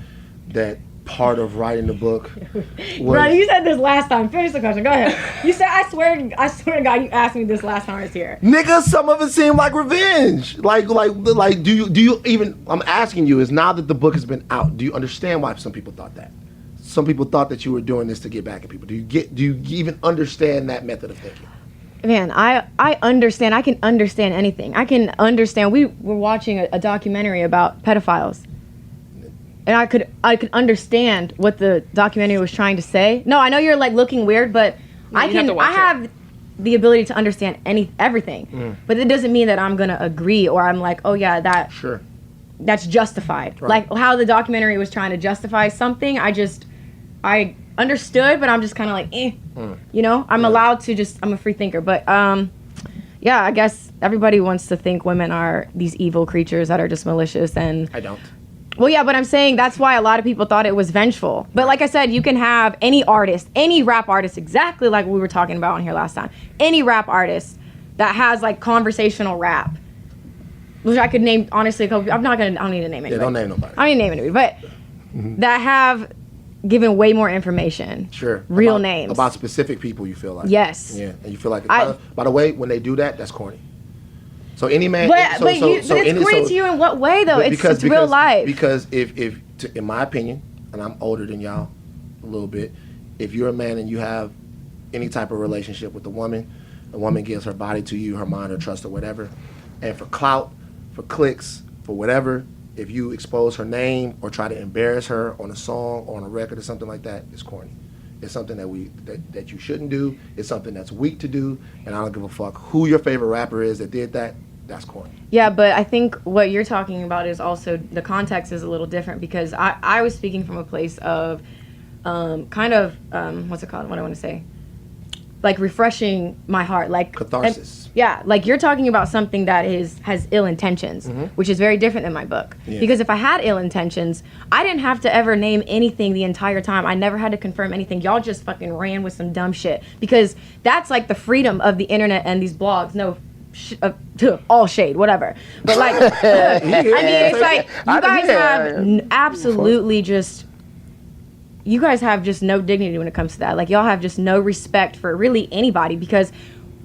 that part of writing the book was... Bro, you said this last time. Finish the question. Go ahead. You said, I swear to God, you asked me this last time I was here. Nigga, some of it seemed like revenge. Like, do you even... I'm asking you, is now that the book has been out, do you understand why some people thought that? Some people thought that you were doing this to get back at people. Do you even understand that method of thinking? Man, I understand. I can understand anything. I can understand. We were watching a documentary about pedophiles, and I could understand what the documentary was trying to say. No, I know you're like looking weird, but No, I have the ability to understand everything. But it doesn't mean that I'm gonna agree, or I'm like, oh yeah, that's justified. Right. Like how the documentary was trying to justify something. I understood, but I'm just kind of like, you know, I'm allowed to I'm a free thinker. But yeah, I guess everybody wants to think women are these evil creatures that are just malicious, and I don't. well, yeah, but I'm saying that's why a lot of people thought it was vengeful. But like I said, you can have any artist, any rap artist, exactly like we were talking about on here last time, any rap artist that has like conversational rap, which I could name honestly a couple. I don't need to name anybody. Yeah, don't name nobody. I don't need to name anybody, but that have given way more information. Sure. Real names. About specific people, you feel like. Yes. Yeah, and you feel like, by the way, when they do that, that's corny. So any man... But it's corny to you in what way, though? It's real life. Because in my opinion, and I'm older than y'all a little bit, if you're a man and you have any type of relationship with a woman gives her body to you, her mind, her trust, or whatever, and for clout, for clicks, for whatever, if you expose her name or try to embarrass her on a song or on a record or something like that, it's corny. It's something that you shouldn't do. It's something that's weak to do, and I don't give a fuck who your favorite rapper is that did that. That's corny. Yeah, but I think what you're talking about is also the context is a little different, because I was speaking from a place of what's it called? What do I want to say? Like refreshing my heart, like catharsis. Yeah, like you're talking about something that has ill intentions, which is very different than my book. Yeah. Because if I had ill intentions, I didn't have to ever name anything the entire time. I never had to confirm anything. Y'all just fucking ran with some dumb shit, because that's like the freedom of the internet and these blogs. No, all shade, whatever. But like, I mean, it's like you guys have absolutely just. You guys have just no dignity when it comes to that. Like, y'all have just no respect for really anybody, because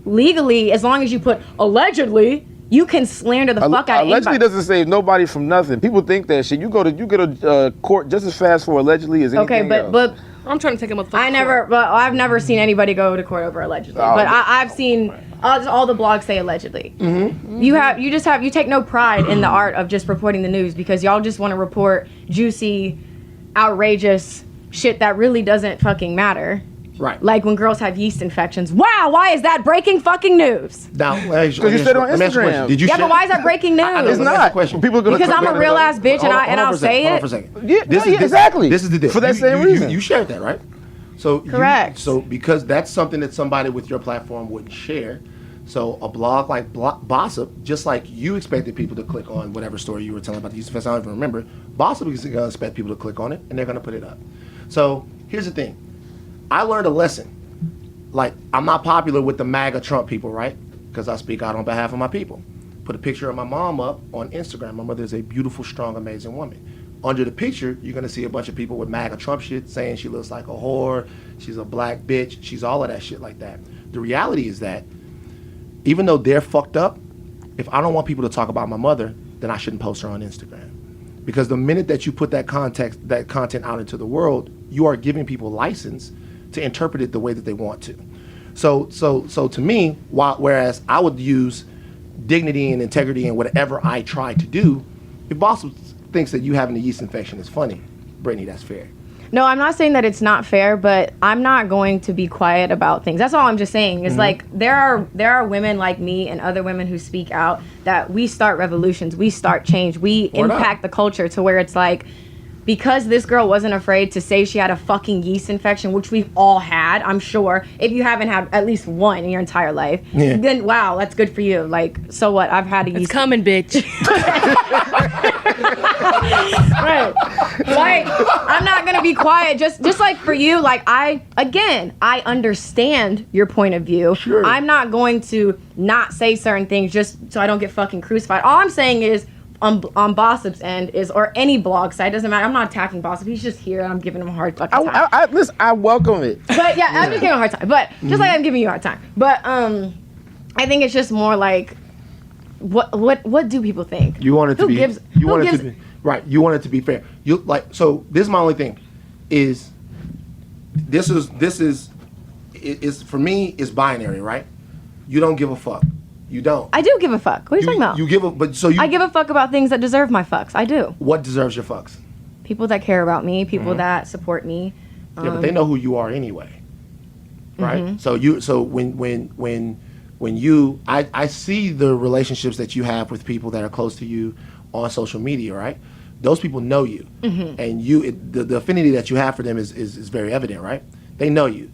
legally, as long as you put allegedly, you can slander the fuck out of anybody. Allegedly doesn't save nobody from nothing. People think that shit. You go to court just as fast for allegedly as anything else. but I'm trying to take him up. I've never seen anybody go to court over allegedly. But I've seen all the blogs say allegedly. You take no pride in the art of just reporting the news, because y'all just want to report juicy, outrageous shit that really doesn't fucking matter. Right. Like when girls have yeast infections. Wow, why is that breaking fucking news? Now, because you said it on Instagram. Did you? Yeah, but why is that breaking news? It's not. Question. People are gonna because I'm a real ass bitch, and I'll say it. Hold on for a second. Yeah, exactly. This is the deal. For that same reason. You shared that, right? So correct. So because that's something that somebody with your platform wouldn't share. So a blog like Bossip, just like you expected people to click on whatever story you were telling about the Houston Fest, I don't even remember. Bossip is going to expect people to click on it, and they're going to put it up. So here's the thing. I learned a lesson. Like, I'm not popular with the MAGA Trump people, right? Because I speak out on behalf of my people. Put a picture of my mom up on Instagram. My mother is a beautiful, strong, amazing woman. Under the picture, you're going to see a bunch of people with MAGA Trump shit saying she looks like a whore, she's a black bitch, she's all of that shit like that. The reality is that even though they're fucked up, if I don't want people to talk about my mother, then I shouldn't post her on Instagram. Because the minute that you put that content out into the world, you are giving people license to interpret it the way that they want to. So to me, whereas I would use dignity and integrity in whatever I try to do, if Boss thinks that you having a yeast infection is funny, Brittany, that's fair. No, I'm not saying that it's not fair, but I'm not going to be quiet about things. That's all I'm just saying. Is like there are women like me and other women who speak out that we start revolutions, we start change, we impact the culture to where it's like, because this girl wasn't afraid to say she had a fucking yeast infection, which we've all had, I'm sure. If you haven't had at least one in your entire life, then wow, that's good for you. Like, so what? I've had a yeast. It's coming, bitch. Right. Like, I'm not gonna be quiet. Just like for you, like I understand your point of view. Sure. I'm not going to not say certain things just so I don't get fucking crucified. All I'm saying is, on Bossip's end is, or any blog site, doesn't matter. I'm not attacking Bossip. He's just here and I'm giving him a hard fucking time. Listen, I welcome it. But yeah, I'm just giving him a hard time. But just like I'm giving you a hard time. But I think it's just more like, what do people think? You want it to Who be. gives- You who want it gives- to be right. You want it to be fair. You like so. This is my only thing. Is this is for me is binary, right? You don't give a fuck. You don't. I do give a fuck. What are you talking about? You give a but so you. I give a fuck about things that deserve my fucks. I do. What deserves your fucks? People that care about me, people that support me. Yeah, but they know who you are anyway, right? So when you I see the relationships that you have with people that are close to you on social media, right? Those people know you, and the affinity that you have for them is very evident, right? They know you.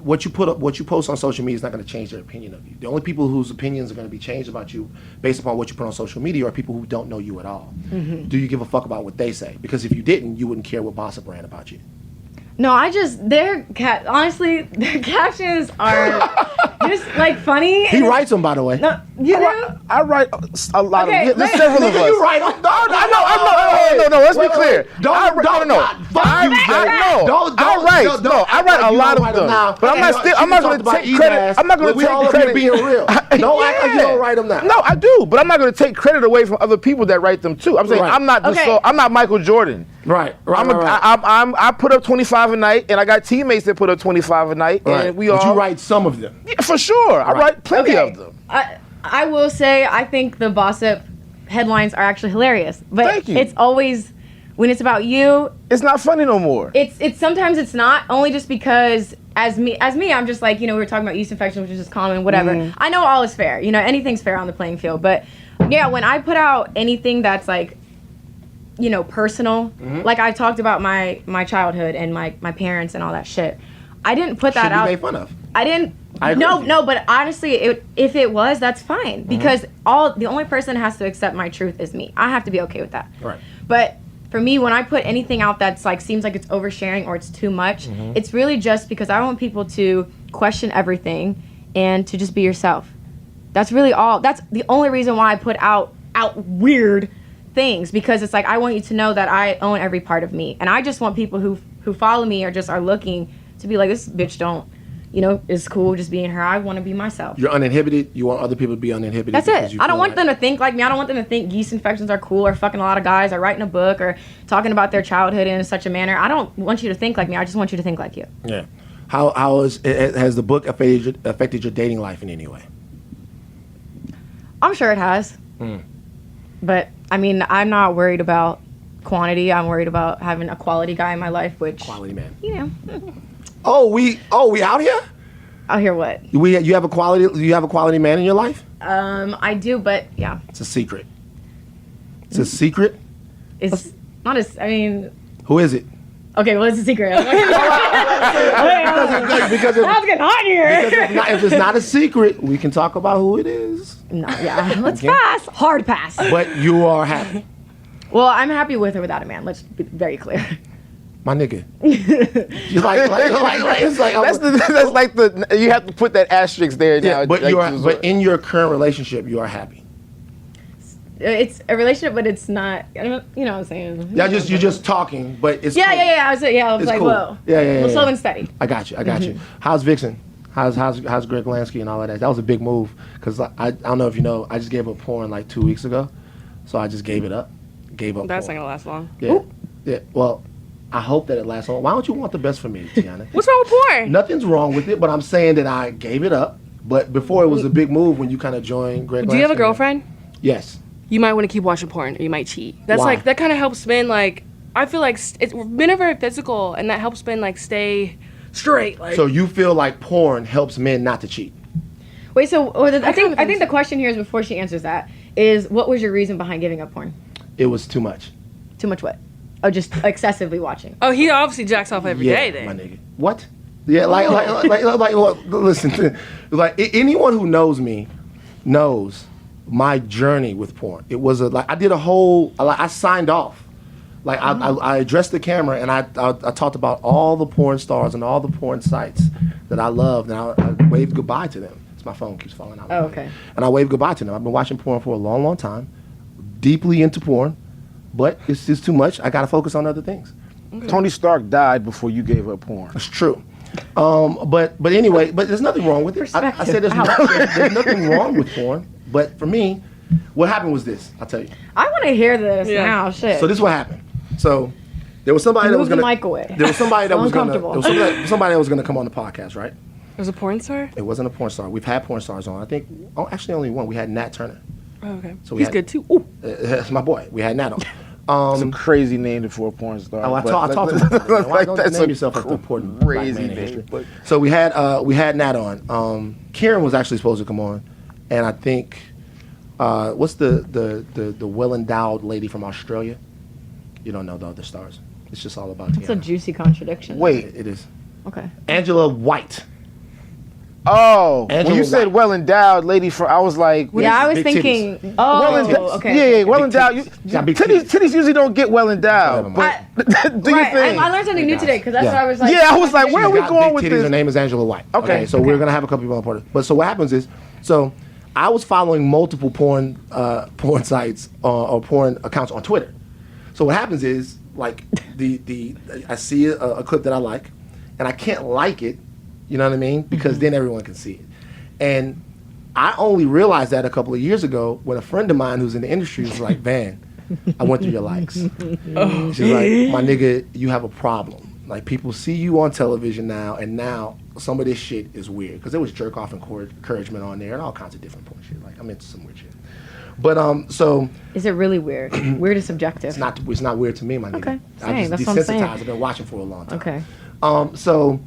What you post on social media is not going to change their opinion of you. The only people whose opinions are going to be changed about you based upon what you put on social media are people who don't know you at all. Do you give a fuck about what they say? Because if you didn't, you wouldn't care what Bossip ran about you. No, honestly, their captions are just like funny. He writes them, by the way. No, you do? I write a lot Okay, of. There's several of us. You write them. No. Let's be clear. I write a lot of them. But I'm not going to take credit. I'm not going to take credit. Being real. Don't act like you don't write them now. No, I do, but I'm not going to take credit away from other people that write them too. I'm saying Right. I'm not I'm not Michael Jordan. Right. I put up 25 a night, and I got teammates that put up 25 a night, and we all. But you write some of them. Yeah, for sure. I write plenty of them. I will say I think the Bossip headlines are actually hilarious, but Thank you. it's always when it's about you. It's not funny no more. It's sometimes it's not, only just because as me I'm just like, we were talking about yeast infection, which is just common, whatever. I know all is fair, anything's fair on the playing field, but yeah, when I put out anything that's like, personal, like I talked about my childhood and my parents and all that shit, I didn't put that out. Should be made fun of. I didn't. I agree with you. No, but honestly, if it was, that's fine, because the only person that has to accept my truth is me. I have to be okay with that. Right. But for me, when I put anything out that's like seems like it's oversharing or it's too much, it's really just because I want people to question everything and to just be yourself. That's really all. That's the only reason why I put out weird things, because it's like I want you to know that I own every part of me, and I just want people who follow me or just are looking to be like, this bitch don't, is cool just being her. I want to be myself. You're uninhibited. You want other people to be uninhibited. That's it. I don't want them to think like me. I don't want them to think yeast infections are cool, or fucking a lot of guys, or writing a book, or talking about their childhood in such a manner. I don't want you to think like me. I just want you to think like you. Yeah. How has the book affected your dating life in any way? I'm sure it has. But I mean, I'm not worried about quantity. I'm worried about having a quality guy in my life, which Quality man. Oh, we out here? I'll hear what. You have a quality man in your life? I do, but yeah. It's a secret. It's a secret? It's not as, I mean, Who is it? okay, well, it's a secret. All because That's getting hot here. if it's not a secret, we can talk about who it is. No, yeah, let's Okay. pass. Hard pass. But you are happy, Well, I'm happy with or without a man. Let's be very clear. my nigga. You like it's like That's like the you have to put that asterisk there now. yeah, but like, you are. But in your current relationship, you are happy. It's a relationship, but it's not. You know what I'm saying? Yeah, you're just talking, but it's Yeah, cool. yeah, yeah. I was It's like, cool. whoa. Yeah. Slow and steady. I got you. How's Vixen? How's Greg Lansky and all of that? That was a big move because I don't know if you know, I just gave up porn like 2 weeks ago, so I just gave it up. Gave up. That's not porn. gonna last long. Yeah. Yeah. Well, I hope that it lasts long. Why don't you want the best for me, Teanna? What's wrong with porn? Nothing's wrong with it, but I'm saying that I gave it up. But before it was a big move when you kind of joined Greg. Do you have a Lansky. girlfriend? Yes. You might want to keep watching porn, or you might cheat. That's Why? like that kind of helps men. Like I feel like men are very physical, and that helps men like stay straight. Like So you feel like porn helps men not to cheat? Wait, so I think think the question here is before she answers that is what was your reason behind giving up porn? It was too much. Too much what? Oh, just excessively watching. oh, he obviously jacks off every day. Then my nigga. What? Yeah, like listen, anyone who knows me knows my journey with porn. It was I did a whole, I signed off. Like I addressed the camera and I talked about all the porn stars and all the porn sites that I loved, and I waved goodbye to them. It's my phone keeps falling out. Oh, okay. And I waved goodbye to them. I've been watching porn for a long, long time, deeply into porn, but it's just too much. I got to focus on other things. Tony Stark died before you gave up porn. It's true. But anyway, but there's nothing wrong with it. I said there's nothing wrong with porn. But for me, what happened was this. I'll tell you. I want to hear this Yeah. now. Shit. So this is what happened. So there was somebody that Move was the gonna. mic away. There was somebody that So was gonna. uncomfortable. There was somebody that was gonna come on the podcast, right? there's a porn star. It wasn't a porn star. We've had porn stars on. I think. Oh, actually, only one. We had Nat Turner. Oh, okay. So we He's had- good too. Ooh. That's my boy. We had Nat on. It's a crazy name for a porn star. Oh, I but talked to him. Why don't you that's name a yourself like the important black crazy man in name, history? but- So we had Nat on. Karen was actually supposed to come on, and I think what's the well endowed lady from Australia? You don't know the other stars. It's just all about It's a Tiana. juicy contradiction. Wait. It is Okay. Angela White. Oh, when Angela you said White. well endowed lady, for I was like, Yeah, I was Big thinking. titties. Oh, well endowed. okay. Yeah, well Big endowed. titties. You, Got big titties usually don't get well endowed. Whatever, But do Right. you think? I learned something new Guys. today because that's Yeah. what I was like. Yeah, I was like, where are we Got going big with titties. this? Her name is Angela White. Okay. So we're gonna have a couple people on board. But so what happens is, so I was following multiple porn sites or porn accounts on Twitter. So what happens is, like I see a clip that I like, and I can't like it. You know what I mean? Because then everyone can see it. And I only realized that a couple of years ago when a friend of mine who's in the industry was like, Van, I went through your likes. She's like, my nigga, you have a problem. Like, people see you on television now, and now some of this shit is weird. Because there was jerk off encouragement on there and all kinds of different porn shit. Like, I'm into some weird shit. But, so Is it really weird? Weird is subjective. it's not weird to me, my nigga. Okay, I'm same, just that's what I'm saying. desensitized. I've been watching for a long time. Okay. So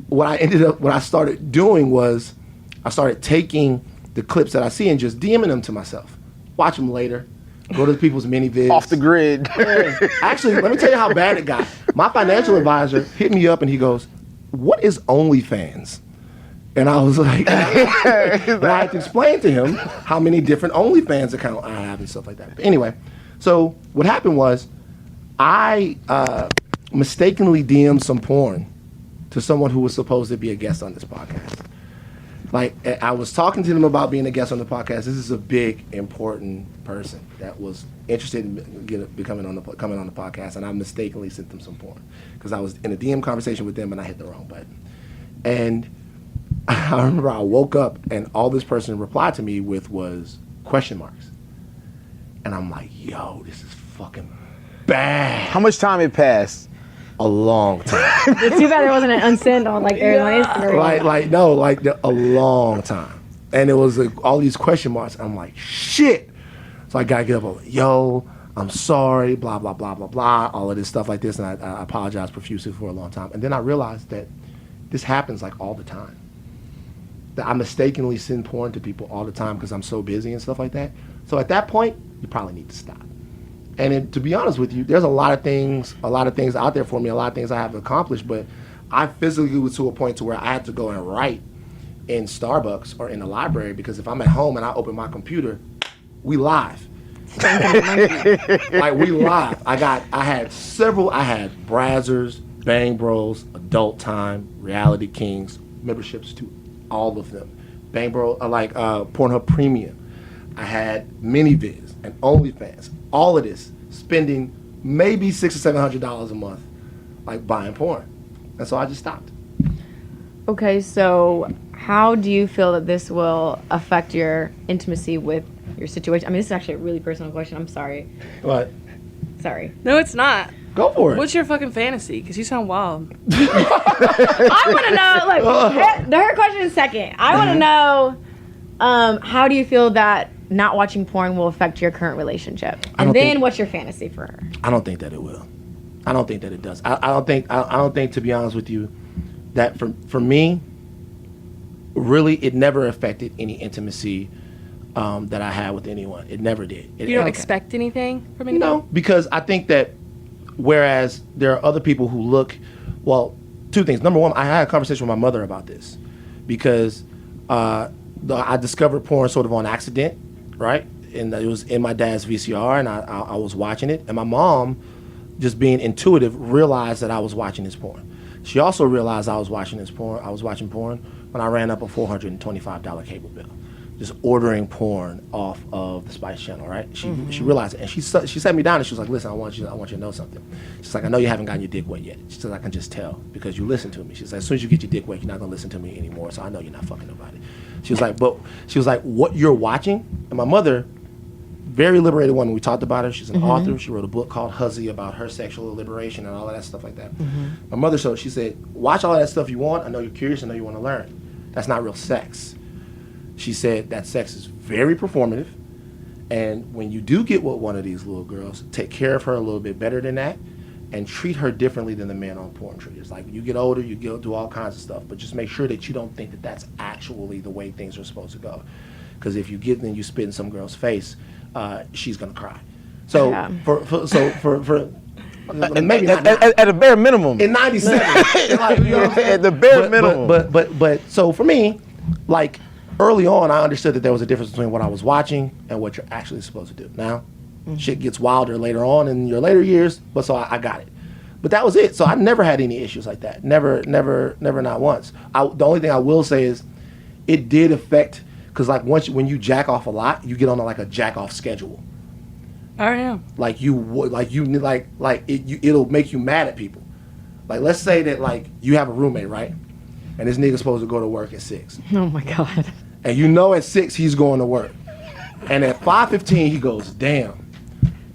what I started doing was I started taking the clips that I see and just DMing them to myself. Watch them later. Go to people's mini vids. Off the grid. Actually, let me tell you how bad it got. My financial advisor hit me up and he goes, "What is OnlyFans?" And I was like, and I had to explain to him how many different OnlyFans accounts I have and stuff like that. But anyway, so what happened was I mistakenly DM'd some porn to someone who was supposed to be a guest on this podcast. Like, I was talking to them about being a guest on the podcast. This is a big, important person that was interested in coming on the podcast, and I mistakenly sent them some porn because I was in a DM conversation with them and I hit the wrong button. And I remember I woke up and all this person replied to me with was question marks, and I'm like, "Yo, this is fucking bad." How much time had passed? A long time. It's too bad there wasn't an unsend on like there on Instagram. a long time. And it was like, all these question marks. I'm like, shit. So I gotta get up. I'm like, yo, I'm sorry. Blah blah blah blah blah. All of this stuff like this, and I apologized profusely for a long time. And then I realized that this happens like all the time. That I mistakenly send porn to people all the time because I'm so busy and stuff like that. So at that point, you probably need to stop. And to be honest with you, there's a lot of things out there for me, a lot of things I have accomplished, but I physically was to a point to where I had to go and write in Starbucks or in the library, because if I'm at home and I open my computer, we live. Like, we live. I had Brazzers, Bang Bros, Adult Time, Reality Kings, memberships to all of them. Bang Bro, Pornhub Premium. I had Miniviz and OnlyFans. All of this, spending maybe $600 or $700 a month, like buying porn. And so I just stopped. Okay, so how do you feel that this will affect your intimacy with your situation? I mean, this is actually a really personal question. I'm sorry. What? Sorry. No, it's not. Go for it. What's your fucking fantasy? Because you sound wild. I want to know, like, her question is second. I want to know, how do you feel that not watching porn will affect your current relationship? And then what's your fantasy for her? I don't think that it will. I don't think that it does. I don't think, to be honest with you, that for me, really, it never affected any intimacy that I had with anyone. It never did. You don't expect anything from anyone? No, because I think that whereas there are other people who look, well, two things. Number one, I had a conversation with my mother about this, because I discovered porn sort of on accident, right? And it was in my dad's VCR, and I was watching it, and my mom, just being intuitive, realized that I was watching this porn. She also realized I was watching porn when I ran up a $425 cable bill, just ordering porn off of the Spice Channel, right? She realized it, and she sat me down and she was like, "Listen, I want you to know something." She's like, "I know you haven't gotten your dick wet yet." She said, "I can just tell because you listen to me." She's like, "As soon as you get your dick wet, you're not gonna listen to me anymore. So I know you're not fucking nobody." She was like, "What you're watching?" And my mother, very liberated woman. We talked about her. She's an author. She wrote a book called Huzzy about her sexual liberation and all of that stuff like that. My mother, she said, "Watch all of that stuff you want. I know you're curious. I know you want to learn. That's not real sex." She said that sex is very performative, and when you do get with one of these little girls, take care of her a little bit better than that, and treat her differently than the man on porn treaters. Like, you get older, you do all kinds of stuff, but just make sure that you don't think that that's actually the way things are supposed to go. Because if you get and you spit in some girl's face, she's gonna cry. So maybe not at a bare minimum. in '97, like, you know what I'm saying? At the bare minimum. But so for me, like, early on, I understood that there was a difference between what I was watching and what you're actually supposed to do. Now, shit gets wilder later on in your later years, but so I got it. But that was it. So I never had any issues like that. Never, not once. The only thing I will say is, it did affect, because like when you jack off a lot, you get on a jack off schedule. I am. It'll make you mad at people. Like, let's say that, like, you have a roommate, right? And this nigga's supposed to go to work at 6. Oh my God. And you know at 6 he's going to work. And at 5:15 he goes, "Damn,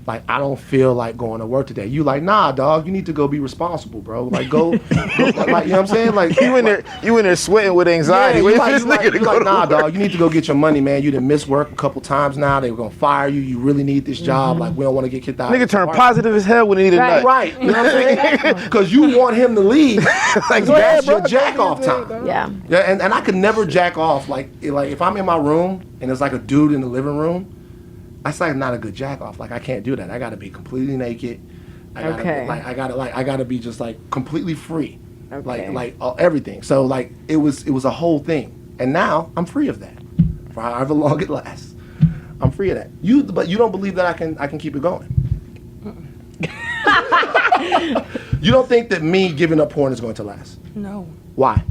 like, I don't feel like going to work today." You like, "Nah, dog, you need to go be responsible, bro. Like, go like, you know what I'm saying? Like, you in there sweating with anxiety. Yeah, Wait for this nigga to go to "Nah, work." dog, you need to go get your money, man. You done missed work a couple times now. They were gonna fire you. You really need this job. Like, we don't want to get kicked out." Nigga turn positive as hell when he need a nut. Right. You know what I'm saying? Because you want him to leave. Like, that's your jack off time. Yeah. Yeah, and I could never jack off. Like if I'm in my room and there's like a dude in the living room, that's like not a good jack off. Like, I can't do that. I gotta be completely naked. I gotta be just like completely free. Okay. Like everything. So like it was a whole thing. And now I'm free of that. For however long it lasts. I'm free of that. But you don't believe that I can keep it going. You don't think that me giving up porn is going to last? No. Why?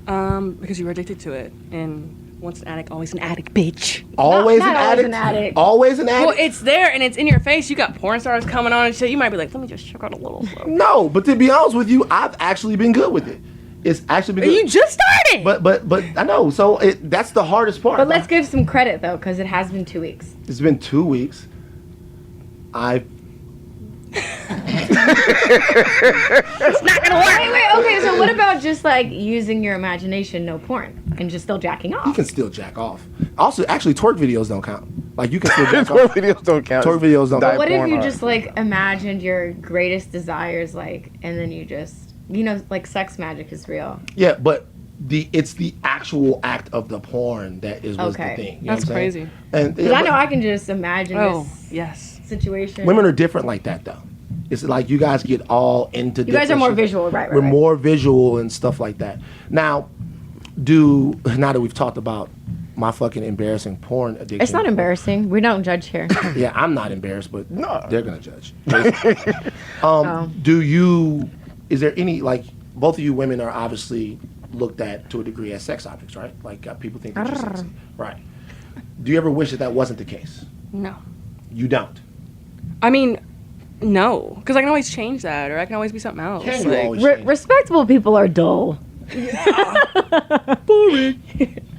Because you were addicted to it, and once an addict, always an addict, bitch. Always Not an always addict? an addict. Always an addict? Well, it's there and it's in your face. You got porn stars coming on and shit. You might be like, let me just check out a little. No, but to be honest with you, I've actually been good with it. It's actually been good. You just started. But I know. So that's the hardest part. But let's give some credit, though, because it has been 2 weeks. It's been 2 weeks. It's not gonna work. Wait, okay, so what about just like using your imagination, no porn, and just still jacking You off? can still jack off. Also, actually, twerk videos don't count. Like, you can still jack Twerk off. videos don't count. Twerk videos don't count. What if you porn just like imagined your greatest desires, like, and then you just, like sex magic is real. Yeah, but it's the actual act of the porn that was Okay. the thing. You know That's what I'm saying? crazy. And Because I know I can just imagine Oh, this yes. situation. women are different like that, though. It's like you guys get all into. You guys are more visual, right? We're more visual and stuff like that. Now that we've talked about my fucking embarrassing porn addiction. It's not embarrassing. We don't judge here. Yeah, I'm not embarrassed, but they're gonna judge. Is there any, like, both of you women are obviously looked at to a degree as sex objects, right? Like people think that you're sexy, right? Do you ever wish that wasn't the case? No. You don't. I mean, no, because I can always change that, or I can always be something else. Can you Like, always change it? Respectable people are dull. boring.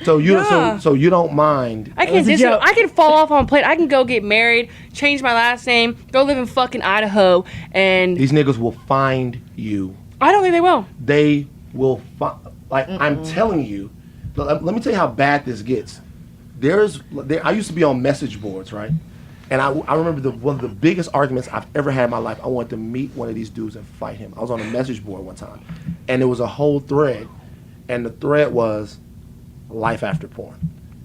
So you Yeah. so you don't mind. I can I can fall off on a plane. I can go get married, change my last name, go live in fucking Idaho, and These niggas will find you. I don't think they will. They will find. Like I'm telling you. Let me tell you how bad this gets. I used to be on message boards, right? And I remember one of the biggest arguments I've ever had in my life. I wanted to meet one of these dudes and fight him. I was on a message board one time, and it was a whole thread, and the thread was life after porn,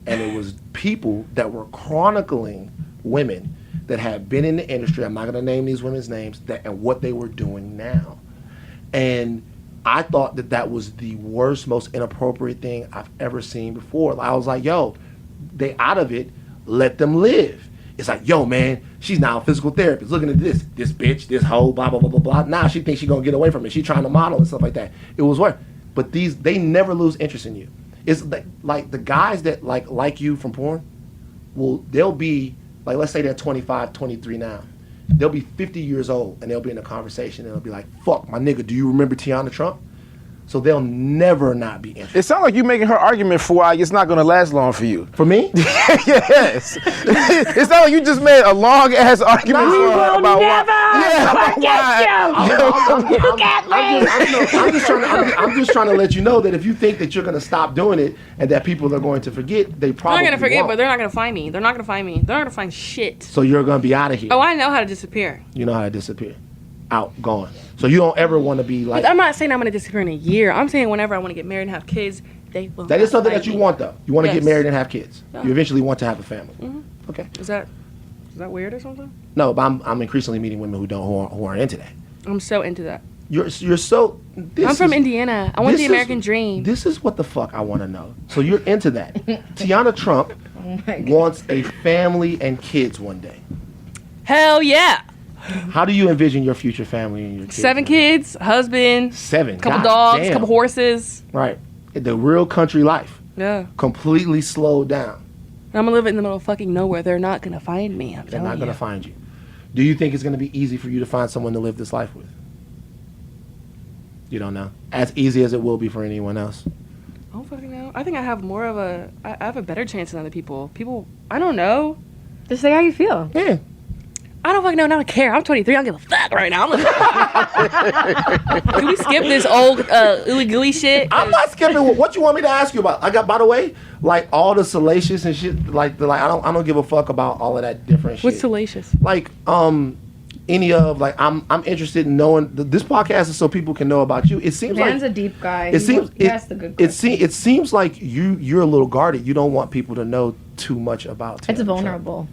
and it was people that were chronicling women that had been in the industry. I'm not going to name these women's names, and what they were doing now, and I thought that was the worst, most inappropriate thing I've ever seen before. I was like, yo, they out of it, let them live. It's like, yo, man, she's now a physical therapist. Looking at this bitch, this hoe, blah, blah, blah, blah, blah. Now she thinks she's going to get away from it. She's trying to model and stuff like that. It was worse. But they never lose interest in you. It's like the guys that like you from porn, they'll be, like, let's say they're 25, 23 now. They'll be 50 years old, and they'll be in a conversation, and they'll be like, fuck, my nigga, do you remember Tiana Trump? So they'll never not be interested. It sounds like you making her argument for why it's not going to last long for you. For me? Yes. It sounds like you just made a long ass argument for her about I'm just trying to let you know that if you think that you're going to stop doing it and that people are going to forget, they probably They're not gonna forget, won't. but they're not gonna find me. They're not gonna find me. They're not gonna find shit. So you're going to be out of here. Oh, I know how to disappear. You know how to disappear. Out, gone. So you don't ever want to be like... I'm not saying I'm gonna disappear in a year. I'm saying whenever I want to get married and have kids, they will. That is something find that you me. want, though. You want to get Yes. married and have kids. Yeah. You eventually want to have a family. Okay. Is that weird or something? No, but I'm increasingly meeting women who aren't into that. I'm so into that. You're so... I'm from Indiana. I want the American dream. This is what the fuck I want to know. So you're into that. Tiana Trump wants a family and kids one day. Hell yeah. How do you envision your future family and your kids? 7 kids, husband, 7. couple God dogs, damn. couple horses. Right. The real country life. Yeah. Completely slowed down. I'm gonna live in the middle of fucking nowhere. They're not gonna find me. I'm They're telling not going to you. find you. Do you think it's going to be easy for you to find someone to live this life with? You don't know. As easy as it will be for anyone else. I don't fucking know. I think I have I have a better chance than other people. I don't know. Just say how you feel. Yeah. I don't fucking know. I don't care. I'm 23. I don't give a fuck right now. Can we skip this old ooey gooey shit? I'm not skipping. What you want me to ask you about? By the way, like all the salacious and shit. I don't give a fuck about all of that different shit. What's salacious? Like any of I'm interested in knowing. This podcast is so people can know about you. It seems Man's like a deep guy. it seems He asked the good it questions. seems like you're a little guarded. You don't want people to know too much about. It's Tiana vulnerable.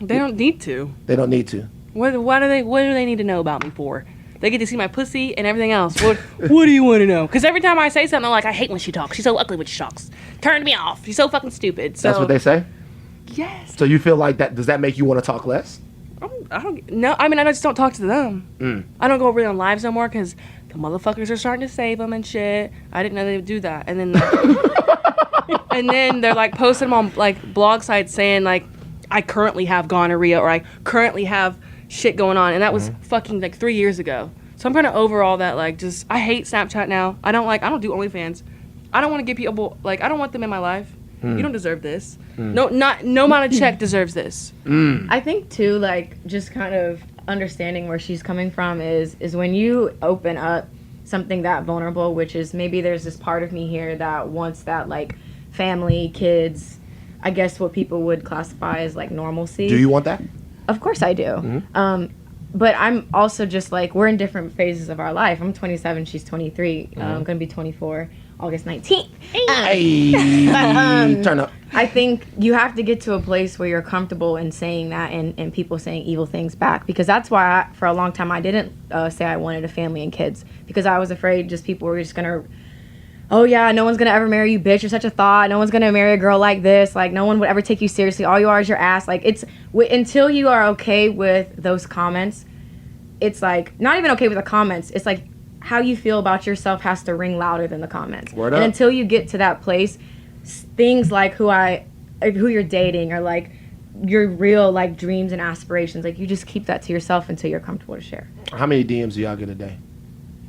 They don't need to. Trump. They don't need to. What do they need to know about me for? They get to see my pussy and everything else. What do you want to know? Because every time I say something, I'm like, I hate when she talks. She's so ugly when she talks. Turned me off. She's so fucking stupid. So That's what they say. Yes. So you feel like that? Does that make you want to talk less? I don't. No, I mean I just don't talk to them. I don't go really on lives no more because the motherfuckers are starting to save them and shit. I didn't know they would do that. And then and then they're like posting them on like blog sites saying like I currently have gonorrhea or I currently have shit going on, and that was fucking like 3 years ago. So I'm kind of over all that. Like, just I hate Snapchat now. I don't do OnlyFans. I don't want to get people like I don't want them in my life. You don't deserve this. No amount of check deserves this. I think too, like just kind of understanding where she's coming from is when you open up something that vulnerable, which is maybe there's this part of me here that wants that like family, kids, I guess what people would classify as like normalcy. Do you want that? Of course I do. But I'm also just like, we're in different phases of our life. I'm 27, she's 23. I'm going to be 24 August 19th. Hey, turn up. I think you have to get to a place where you're comfortable in saying that and people saying evil things back, because that's why for a long time I didn't say I wanted a family and kids, because I was afraid just people were just gonna, oh yeah, no one's gonna ever marry you, bitch, you're such a thought, no one's gonna marry a girl like this, like no one would ever take you seriously, all you are is your ass. Like it's until you are okay with those comments, it's like not even okay with the comments, it's like how you feel about yourself has to ring louder than the comments. Word and up. until you get to that place, things like who you're dating or like your real like dreams and aspirations, like you just keep that to yourself until you're comfortable to share. How many DMs do y'all get a day?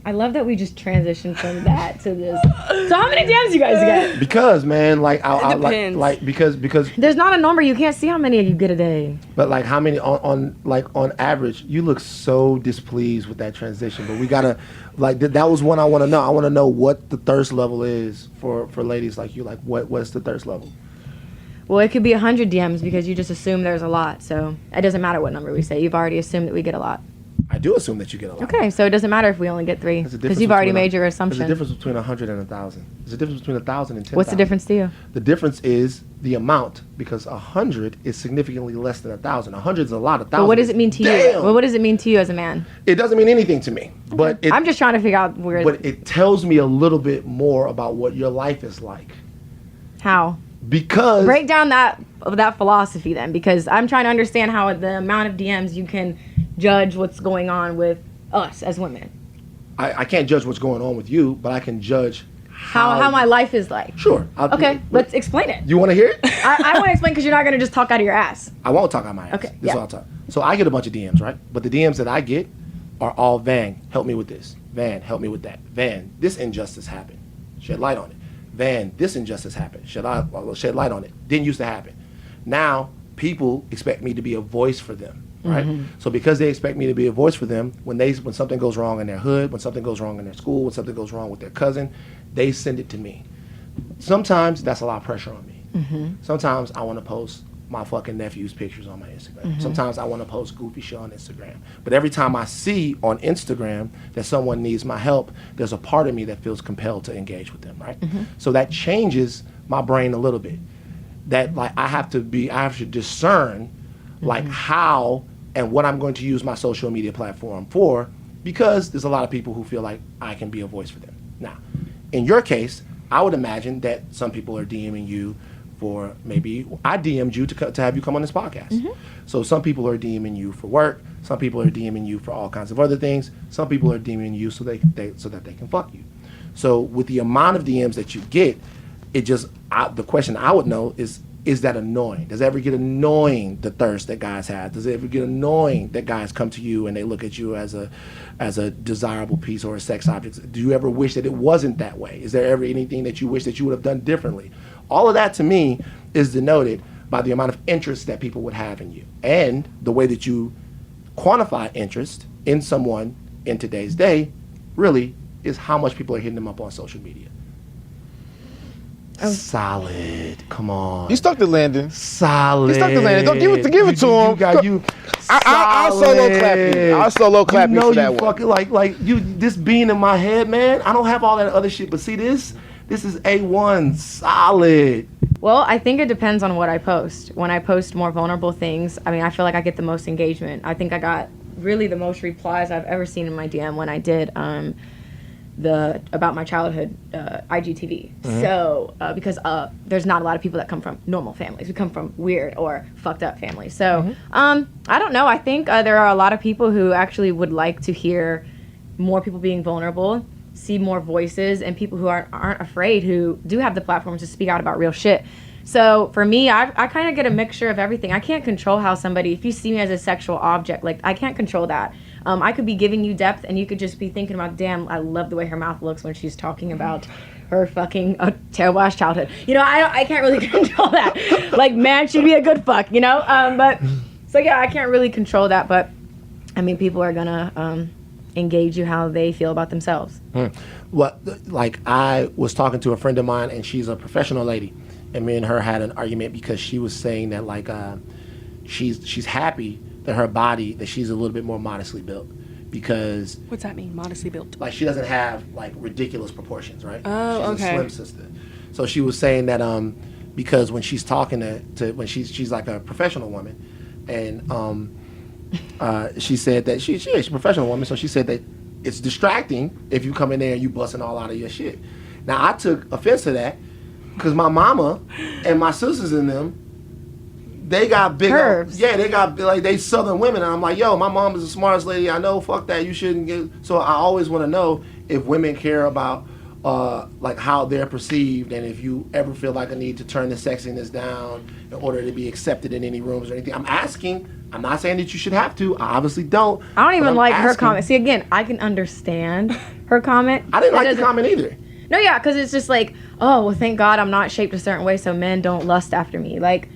I love that we just transitioned from that to this. So how many DMs you guys get? Because man, like I depends. like because There's not a number. You can't see how many you get a day. but like how many on average, you look so displeased with that transition. But we gotta like that was one I want to know. I want to know what the thirst level is for ladies like you. Like what's the thirst level? Well, it could be 100 DMs because you just assume there's a lot. So it doesn't matter what number we say. You've already assumed that we get a lot. I do assume that you get a lot. Okay, so it doesn't matter if we only get 3 There's a difference because you've already between made your There's assumption. a difference between 100 and 1,000. There's a difference between 1,000 and 10,000. What's the difference to you? The difference is the amount, because 100 is significantly less than 1,000. 100 is a lot. 1,000. But what does it mean to you? Damn. Well, what does it mean to you as a man? It doesn't mean anything to me, but I'm just trying to figure out where. but it tells me a little bit more about what your life is like. How? Because Break down that philosophy then, because I'm trying to understand how the amount of DMs you can judge what's going on with us as women. I can't judge what's going on with you, but I can judge How my life is like. Sure. Okay, let's explain it. You want to hear it? I want to explain because you're not going to just talk out of your ass. I won't talk on my ass. Okay, This yeah. is all I'll talk. So I get a bunch of DMs, right? But the DMs that I get are all Van, help me with this. Van, help me with that. Van, this injustice happened. Shed light on it. Van, this injustice happened. Shed light on it. Didn't used to happen. Now, people expect me to be a voice for them, right? So because they expect me to be a voice for them, when something goes wrong in their hood, when something goes wrong in their school, when something goes wrong with their cousin, they send it to me. Sometimes that's a lot of pressure on me. Sometimes I want to post my fucking nephew's pictures on my Instagram. Sometimes I want to post goofy shit on Instagram. But every time I see on Instagram that someone needs my help, there's a part of me that feels compelled to engage with them, right? So that changes my brain a little bit. That like I have to discern like how and what I'm going to use my social media platform for, because there's a lot of people who feel like I can be a voice for them. Now, in your case, I would imagine that some people are DMing you for maybe I DM'd you to have you come on this podcast. So some people are DMing you for work. Some people are DMing you for all kinds of other things. Some people are DMing you so that they can fuck you. So with the amount of DMs that you get, the question I would know is that annoying? Does it ever get annoying, the thirst that guys have? Does it ever get annoying that guys come to you and they look at you as a desirable piece or a sex object? Do you ever wish that it wasn't that way? Is there ever anything that you wish that you would have done differently? All of that to me is denoted by the amount of interest that people would have in you. And the way that you quantify interest in someone in today's day really is how much people are hitting them up on social media. Solid. Come on. You stuck the landing. Solid. You stuck the landing. Don't give it to him. I'll solo clap you. I'll solo clap you for that one. Fucking like you. This being in my head, man. I don't have all that other shit, but see this. This is A1 solid. Well, I think it depends on what I post. When I post more vulnerable things, I mean, I feel like I get the most engagement. I think I got really the most replies I've ever seen in my DM when I did the about my childhood IGTV. So because there's not a lot of people that come from normal families. We come from weird or fucked up families. So I don't know. I think there are a lot of people who actually would like to hear more people being vulnerable, see more voices, and people who aren't afraid, who do have the platform to speak out about real shit. So for me, I kind of get a mixture of everything. I can't control how somebody, if you see me as a sexual object, like I can't control that. I could be giving you depth and you could just be thinking about, damn, I love the way her mouth looks when she's talking about her fucking terrible ass childhood. You know, I can't really control that. Like, man, she'd be a good fuck, you know? But, so yeah, I can't really control that. But, I mean, people are gonna engage you how they feel about themselves. Well, like I was talking to a friend of mine and she's a professional lady. And me and her had an argument because she was saying that like she's happy that her body, that she's a little bit more modestly built, because What's that mean? Modestly built. like she doesn't have like ridiculous proportions, right? Oh, She's okay. a slim sister. So she was saying that because when she's talking to when she's like a professional woman, and she said that she's a professional woman, so she said that it's distracting if you come in there and you busting all out of your shit. Now I took offense to that because my mama and my sisters in them, they got big Curves. Yeah, they got like they Southern women, and I'm like, yo, my mom is the smartest lady I know. Fuck that, you shouldn't get. So I always want to know if women care about like how they're perceived, and if you ever feel like a need to turn the sexiness down in order to be accepted in any rooms or anything. I'm asking. I'm not saying that you should have to. I obviously don't. I don't but even I'm like her asking. comment. See, again, I can understand her comment. I didn't That like the doesn't- comment either. No, yeah, because it's just like, oh, well, thank God I'm not shaped a certain way, so men don't lust after me. Like,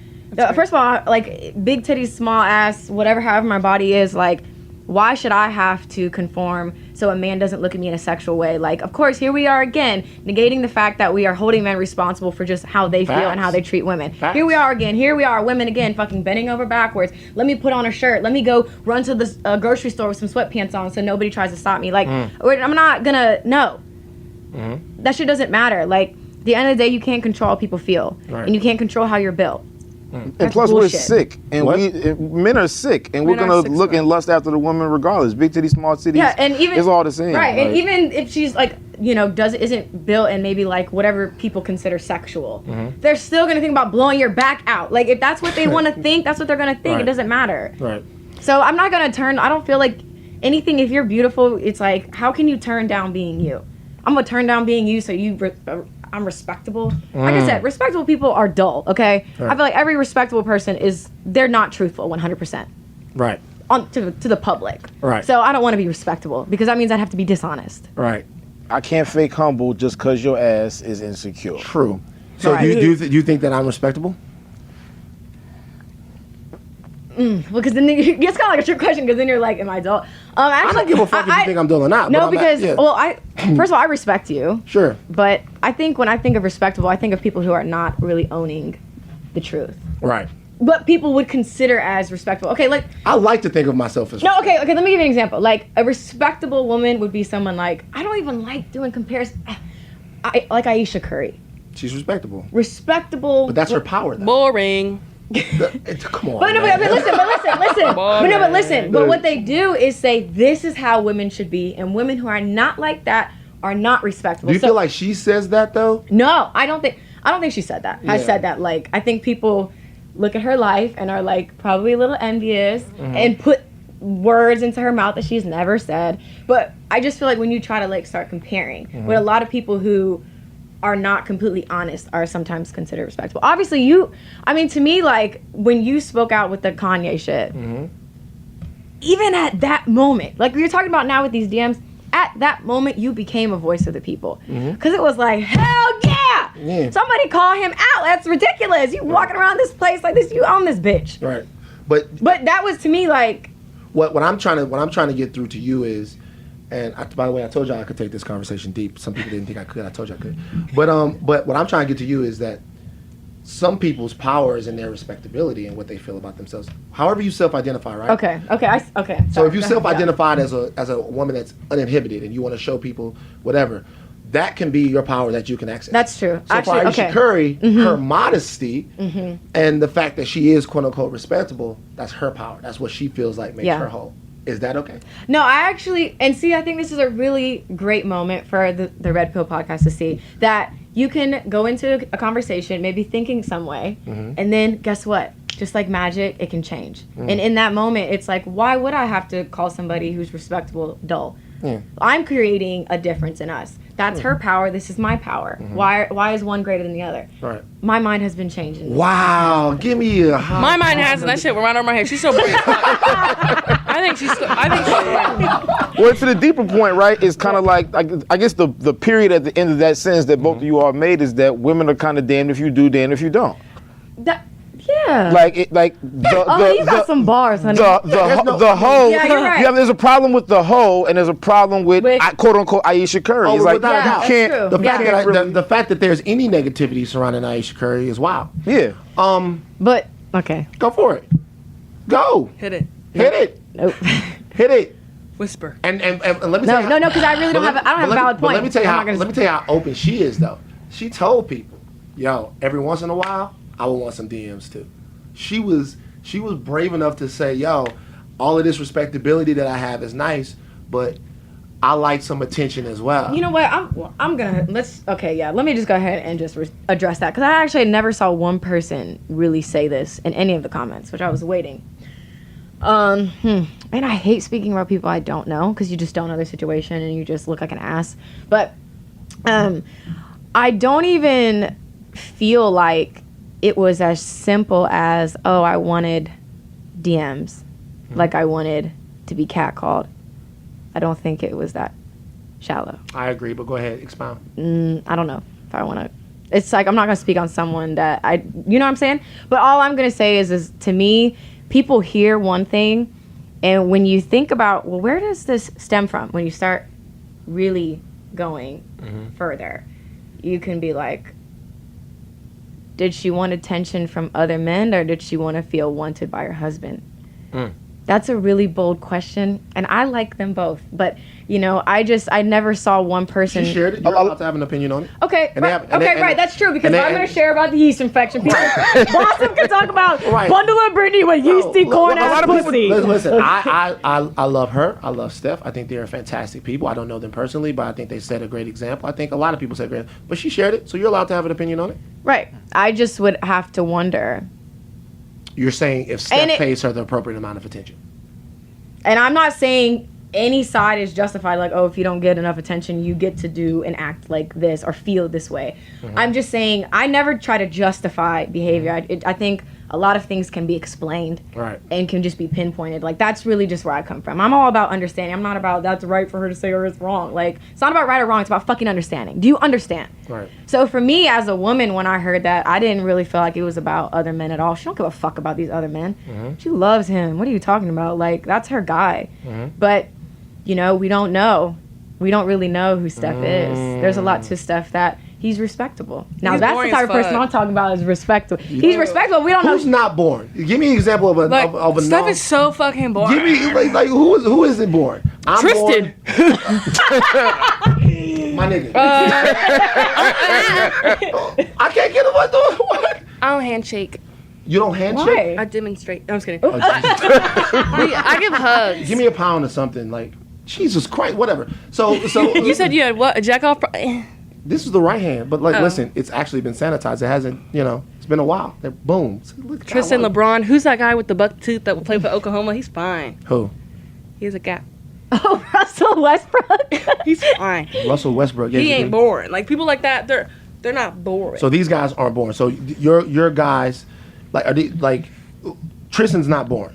first of all, like, big titties, small ass, whatever, however my body is, like, why should I have to conform so a man doesn't look at me in a sexual way? Like, of course, here we are again, negating the fact that we are holding men responsible for just how they feel and Facts. how they treat women. Facts. Here we are again. Here we are, women again, fucking bending over backwards. Let me put on a shirt. Let me go run to the grocery store with some sweatpants on so nobody tries to stop me. Like, I'm not gonna, no. That shit doesn't matter. Like, at the end of the day, you can't control how people feel. Right. And you can't control how you're built. And That's plus, bullshit. we're sick, and What? men are sick, and we're Men are gonna sick look as and lust after the woman regardless. Big titty, small titties. Yeah, and even it's all the same. right? And Like, even if she's like, you know, isn't built and maybe like whatever people consider sexual, they're still gonna think about blowing your back out. Like if that's what they want to think, that's what they're gonna think. Right. It doesn't matter. Right. So I'm not gonna turn. I don't feel like anything. If you're beautiful, it's like, how can you turn down being you? I'm gonna turn down being you so I'm respectable. Like I said, respectable people are dull. Okay, Right. I feel like every respectable person they're not truthful 100%. Right. To the public. Right. So I don't want to be respectable because that means I'd have to be dishonest. Right. I can't fake humble just because your ass is insecure. True. So Right. do you think that I'm respectable? Well, because then it's kind of like a trick question because then you're like, am I dull? Actually, I don't give a fuck if you think I'm dull or not. No, but I'm because yeah. well, first of all, I respect you, Sure. but I think when I think of respectable, I think of people who are not really owning the truth. Right. What people would consider as respectable. Okay, like I like to think of myself as no, okay. Let me give you an example. Like a respectable woman would be someone like I don't even like doing comparison. Like Aisha Curry, She's respectable. respectable. But that's her power, though. Boring. Come on. But no, man. but listen. But listen. But what they do is say this is how women should be, and women who are not like that are not respectable. Do you feel like she says that though? No, I don't think she said that. I Yeah. said that like I think people look at her life and are like probably a little envious and put words into her mouth that she's never said. But I just feel like when you try to like start comparing, what a lot of people who are not completely honest are sometimes considered respectable. Obviously, to me, like when you spoke out with the Kanye shit, even at that moment, like we were talking about now with these DMs, at that moment you became a voice of the people because it was like hell yeah, somebody call him out. That's ridiculous. You walking around this place like this, you own this bitch. Right. But that was to me like what I'm trying to get through to you is, and by the way, I told y'all I could take this conversation deep. Some people didn't think I could. I told you I could. But what I'm trying to get to you is that some people's power is in their respectability and what they feel about themselves. However you self-identify, right? okay. So if you Go ahead, self-identified as a woman that's uninhibited and you want to show people whatever, that can be your power that you can access. That's true. So Actually, for Aisha okay. Curry, her modesty and the fact that she is quote unquote respectable, that's her power. That's what she feels like makes Yeah. her whole. Is that okay? No, I actually, and see, I think this is a really great moment for the Red Pill podcast to see that you can go into a conversation, maybe thinking some way, and then guess what? Just like magic, it can change. And in that moment, it's like, why would I have to call somebody who's respectable dull? I'm creating a difference in us. That's her power. This is my power. Why is one greater than the other? Right. My mind has been changing. Wow. Give me a high. My mind has, and that shit went right over my head. She's so pretty. I think she's. Well, to the deeper point, right, is kind of like I guess the period at the end of that sentence that both of you all made is that women are kind of damned if you do, damned if you don't. Yeah. You got some bars, honey. The hoe. Yeah, you're right. There's a problem with the hoe, and there's a problem with quote unquote Aisha Curry. Oh, It's like without a doubt. you can't. True. The fact Yeah. that the fact that there's any negativity surrounding Aisha Curry is wild. Yeah. But okay. Go for it. Go. Hit it. Hit it. Nope. Hit it. Whisper. And let me No, tell you because I really don't have a valid point. Let me tell you I'm how. not gonna- Let me tell you how open she is, though. She told people, "Yo, every once in a while, I would want some DMs too." She was brave enough to say, "Yo, all of this respectability that I have is nice, but I like some attention as well." You know what? I'm gonna let me just go ahead and just address that because I actually never saw one person really say this in any of the comments, which I was waiting. And I hate speaking about people I don't know because you just don't know their situation and you just look like an ass. But I don't even feel like it was as simple as, oh, I wanted DMs, like I wanted to be catcalled. I don't think it was that shallow. I agree, but go ahead, expound. I don't know if I want to. It's like I'm not gonna speak on someone that you know what I'm saying. But all I'm gonna say is to me, people hear one thing, and when you think about, well, where does this stem from? When you start really going further, you can be like, did she want attention from other men, or did she want to feel wanted by her husband? That's a really bold question, and I like them both. But, you know, I never saw one person. She shared it. You're allowed to have an opinion on it. Okay, And they right, have- and they- and- that's true, because and if they- I'm going to share about the yeast infection, people, Blossom can talk about Right. bundle of Brittany with yeasty corn A lot ass of people- pussy. Listen, I love her. I love Steph. I think they're fantastic people. I don't know them personally, but I think they set a great example. I think a lot of people set great. But she shared it, so you're allowed to have an opinion on it. Right. I just would have to wonder. You're saying if Steph pays her the appropriate amount of attention. And I'm not saying any side is justified, like, oh, if you don't get enough attention, you get to do and act like this or feel this way. I'm just saying I never try to justify behavior. I think a lot of things can be explained and can just be pinpointed. Like, that's really just where I come from. I'm all about understanding. I'm not about that's right for her to say or it's wrong. Like, it's not about right or wrong. It's about fucking understanding. Do you understand? Right. So for me as a woman, when I heard that, I didn't really feel like it was about other men at all. She don't give a fuck about these other men. She loves him. What are you talking about? Like, that's her guy. But, you know, we don't know. We don't really know who Steph is. There's a lot to Steph that he's respectable. Now, He's that's the boring type of as person fuck. I'm talking about is respectable. He's respectable. We don't know. Who's not boring? Give me an example of a Like, of a Steph non- is so fucking boring. Give me like who isn't boring? I'm Tristan. boring. My nigga. I can't get him. What? I don't handshake. You don't handshake? Why? I demonstrate. I'm just kidding. Oh, Jesus. I give hugs. Give me a pound or something. Like, Jesus Christ, whatever. So You said you had what? A jack off? this is the right hand, but like, Oh. listen, it's actually been sanitized. It hasn't, it's been a while. Boom. Look, Tristan God, LeBron. Who's that guy with the buck tooth that will play for Oklahoma? He's fine. Who? He has a gap. Oh, Russell Westbrook. He's fine. Russell Westbrook. He ain't boring. Like people like that, they're not boring. So these guys aren't boring. So your guys, like, are they, like, Tristan's not boring.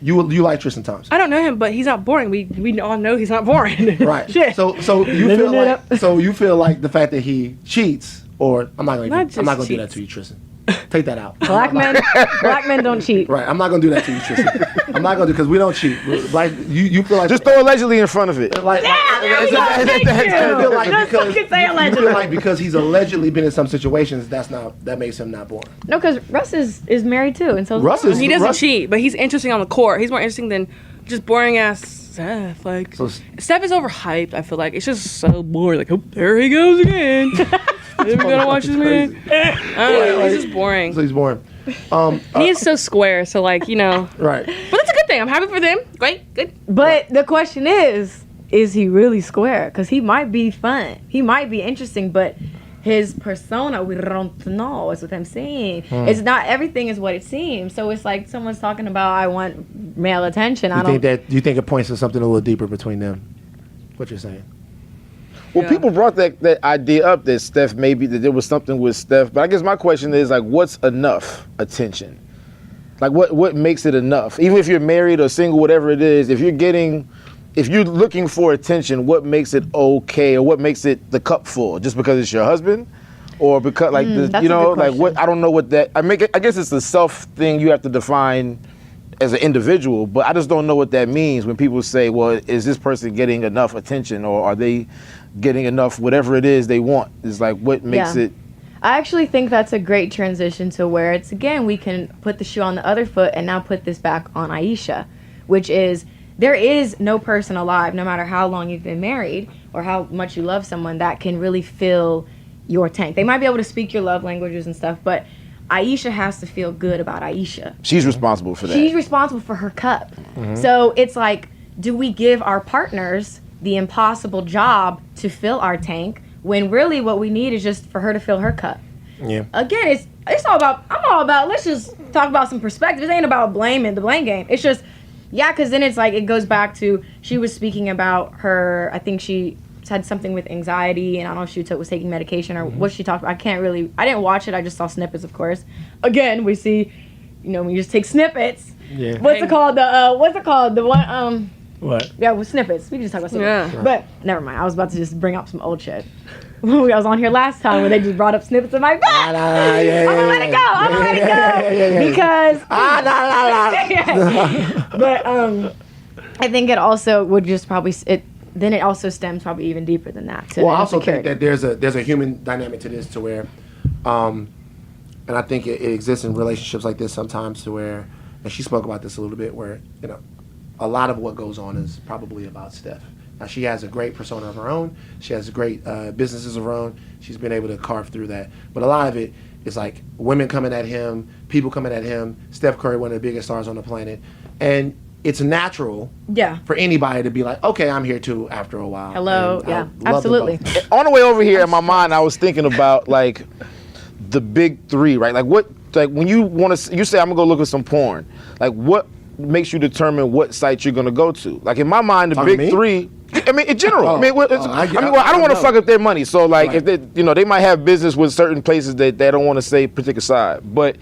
You like Tristan Thompson. I don't know him, but he's not boring. We all know he's not boring. Right. Shit. So you feel like the fact that he cheats, or I'm not gonna Not do just that to you, Tristan. Take that out. Black men don't cheat. Right. I'm not gonna do that to you, Tristan. I'm not gonna do because we don't cheat. Like you feel like Just throw allegedly in front of it. like There we go. Thank you. you feel like Just because fucking say you allegedly. feel like because he's allegedly been in some situations that makes him not boring. No, because Russ is married too, and so Russ is He doesn't Russ- cheat, but he's interesting on the court. He's more interesting than just boring ass Steph. Like So- Steph is overhyped. I feel like it's just so boring. Like, oh, there he goes again. We're gonna watch this man. I don't know. He's just boring. So he's boring. He is so square. So like Right. but that's a good thing. I'm happy for them. Great, good. But the question is he really square? Because he might be fun. He might be interesting, but his persona, we don't know. Is what I'm saying. It's not everything is what it seems. So it's like someone's talking about, I want male attention. Do you think it points to something a little deeper between them? What you're saying? Well, Yeah. people brought that idea up that Steph maybe that there was something with Steph, but I guess my question is like, what's enough attention? Like, what makes it enough? Even if you're married or single, whatever it is, if you're looking for attention, what makes it okay, or what makes it the cup full? Just because it's your husband, or because like that's a good like what? question. I don't know what that. I guess it's the self thing you have to define as an individual, but I just don't know what that means when people say, well, is this person getting enough attention, or are they getting enough whatever it is they want? It's like, what makes Yeah. it? I actually think that's a great transition to where it's, again, we can put the shoe on the other foot and now put this back on Aisha, which is there is no person alive, no matter how long you've been married or how much you love someone, that can really fill your tank. They might be able to speak your love languages and stuff, but Aisha has to feel good about Aisha. She's responsible for that. She's responsible for her cup. So it's like, do we give our partners the impossible job to fill our tank when really what we need is just for her to fill her cup? Yeah. Again, it's all about, I'm all about, let's just talk about some perspective. It ain't about blaming the blame game. It's just, yeah, because then it's like, it goes back to, she was speaking about her, I think she had something with anxiety, and I don't know if she was taking medication or what she talked about. I didn't watch it, I just saw snippets, of course. Again, we see, when you just take snippets. Yeah. What's it called? The one, What? yeah, with snippets. We can just talk about snippets. Yeah. But never mind. I was about to just bring up some old shit. I was on here last time where they just brought up snippets of my butt. I'm gonna let it go. I'm gonna let it go because. But I think it also would just probably Then it also stems probably even deeper than that. Well, I also think that there's a human dynamic to this, to where, and I think it exists in relationships like this sometimes, to where, and she spoke about this a little bit, where a lot of what goes on is probably about Steph. Now, she has a great persona of her own. She has great businesses of her own. She's been able to carve through that. But a lot of it is like women coming at him, people coming at him. Steph Curry, one of the biggest stars on the planet, and it's natural for anybody to be like, okay, I'm here too after a while. Hello, And yeah, I love them absolutely. both. On the way over here in my mind, I was thinking about like the big three, right? Like when you want to, you say I'm gonna go look at some porn. Like what makes you determine what site you're gonna go to? Like in my mind, the Talking big to me? three. I mean, in general. I don't want to know. fuck up their money. So like, Right. if they might have business with certain places that they don't want to say particular side. But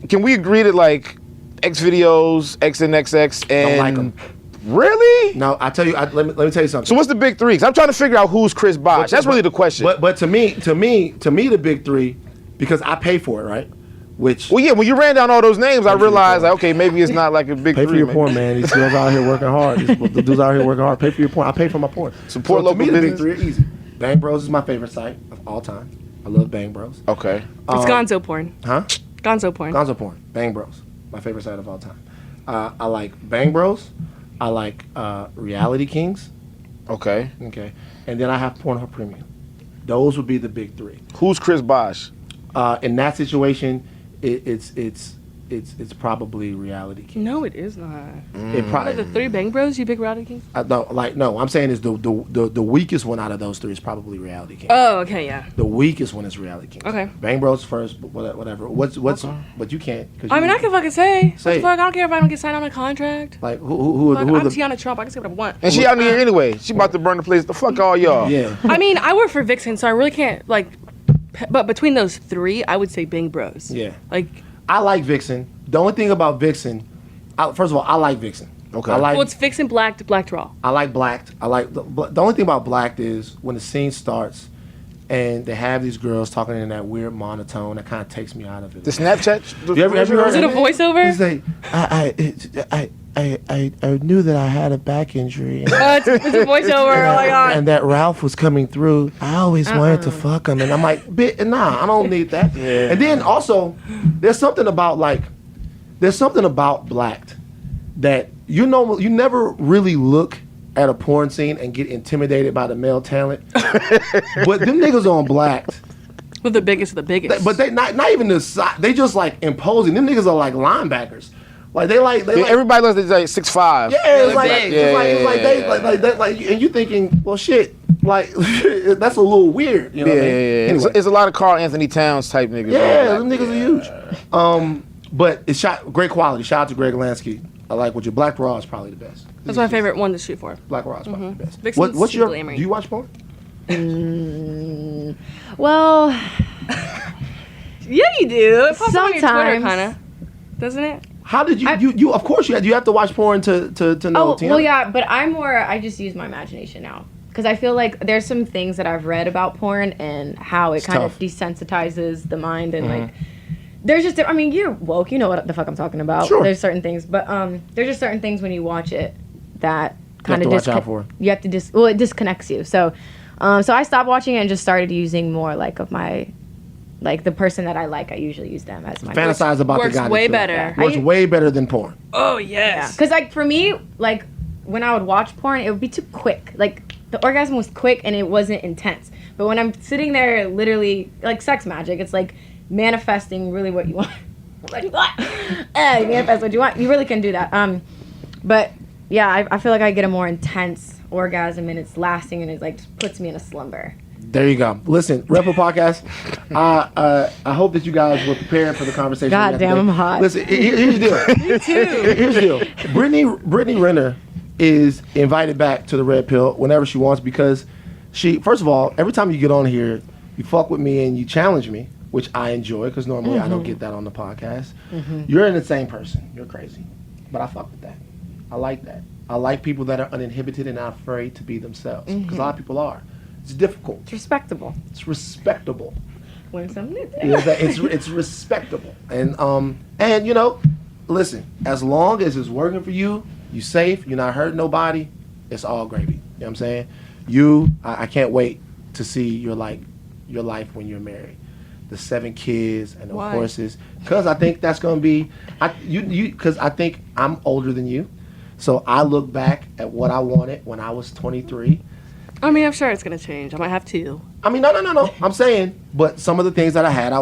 can we agree that like X videos, XNXX, and Don't like 'em. Really? No, I tell you, let me tell you something. So what's the big three? 'Cause I'm trying to figure out who's Chris Bosh. That's really the question. But to me, the big three, because I pay for it, right? Which Well, yeah, when you ran down all those names, I for your realized, porn. like, okay, maybe it's not like a big pay three. for your man. porn, man. These girls out here working hard. The dudes out here working hard. Pay for your porn. I pay for my porn. Support so local to me, the big business. three are easy. Bang Bros is my favorite site of all time. I love Bang Bros. Okay. It's gonzo porn. Huh? Gonzo porn. Gonzo porn. Bang Bros. My favorite site of all time. I like Bang Bros. I like Reality Kings. Okay. Okay. And then I have Pornhub Premium. Those would be the big three. Who's Chris Bosh? In that situation, it's probably Reality Kings. No, it is not. It Out probably of the three Bang Bros, you pick Reality Kings? no. I'm saying is the weakest one out of those three is probably Reality Kings. Oh, okay, yeah. The weakest one is Reality Kings. Okay. Bang Bros first, but whatever. What's but you can't. 'Cause I you- mean, I can fucking say. What Say the it. fuck? I don't care if I don't get signed on a contract. like who Fuck, are I'm the Tiana Trump. I can say what I want. And she out here anyway. She about to burn the place. The fuck all y'all. yeah. I mean, I work for Vixen, so I really can't, like, but between those three, I would say Bang Bros. Yeah. Like, I like Vixen. The only thing about Vixen, first of all, I like Vixen. Okay. I like well, it's Vixen, Blacked, Blacked Raw. I like Blacked. I like the only thing about Blacked is when the scene starts and they have these girls talking in that weird monotone that kind of takes me out of it. The Snapchat. have you heard Is it a voiceover? He's like, I knew that I had a back injury. And, It's a voiceover. Oh my god. and that Ralph was coming through. I always wanted to fuck him, and I'm like, nah, I don't need that. And then also, there's something about Blacked that you never really look at a porn scene and get intimidated by the male talent, but them niggas on Blacked. Well, the biggest of the biggest. But they not even the size. They just like imposing. Them niggas are like linebackers. Like they like Everybody looks like 6'5". yeah. It's like big. it's like and you thinking, well, shit. Like that's a little weird. You know Yeah, what I mean? yeah. Anyway, It's a lot of Carl Anthony Towns type niggas. yeah, on them Black. niggas are huge. But it's great quality. Shout out to Greg Lansky. I like what your Black Raw is probably the best. That's my favorite one to shoot for. Black Raw is probably the best. Vixen's What's your? glamoury. Do you watch porn? Well, Yeah, you do. It pops up on your Twitter, Sometimes. kind of. Doesn't it? How did you? Of course you have to watch porn to know. Tiana. well, yeah, but I just use my imagination now. Because I feel like there's some things that I've read about porn and how it kind of tough. desensitizes the mind and like there's just I mean you're woke, you know what the fuck I'm talking about. Sure. There's certain things, but there's just certain things when you watch it that kind to of watch out for. you have to it disconnects you. So I stopped watching it and just started using more like of my Like the person that I like, I usually use them as my Fantasize about the Works guy. way that you better. like. Works way better than porn. Oh Yeah, yes. because like for me, like when I would watch porn, it would be too quick. Like the orgasm was quick and it wasn't intense. But when I'm sitting there, literally like sex magic, it's like manifesting really what you want. Like what? You manifest what you want. You really can do that. But yeah, I feel like I get a more intense orgasm and it's lasting and it like just puts me in a slumber. There you go. Listen, Rebel Podcast. I hope that you guys were prepared for the conversation. God damn, I'm hot. Listen, here's the deal. Me too. Here's the deal. Brittany Renner is invited back to the Red Pill whenever she wants because she, first of all, every time you get on here, you fuck with me and you challenge me, which I enjoy because normally I don't get that on the podcast. You're an insane person. You're crazy. But I fuck with that. I like that. I like people that are uninhibited and not afraid to be themselves because a lot of people are. It's difficult. It's respectable. It's respectable. Learn something new. It's respectable. And you know, listen, as long as it's working for you, you safe, you're not hurting nobody, it's all gravy. You know what I'm saying? I can't wait to see your life when you're married. The 7 kids and the Why? horses. Because I think that's gonna be because I think I'm older than you. So I look back at what I wanted when I was 23. I mean, I'm sure it's gonna change. I might have to. I mean, no. I'm saying, but some of the things that I had,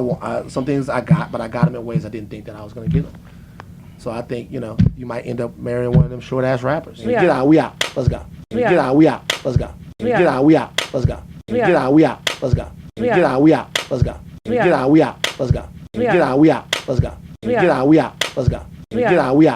some things I got, but I got them in ways I didn't think that I was going to get them. So I think, you know, you might end up marrying one of them short ass rappers. Yeah. Get out, we out. Let's go. Yeah. Get out, we out. Let's go. Yeah. Get out, we out. Let's go. Yeah. Get out, we out. Let's go. Yeah. Get out, we out. Let's go. Yeah. Get out, we out. Let's go. Yeah. Get out, we out. Let's go. Yeah. Get out, we out. Let's go. Yeah. Get out, we out.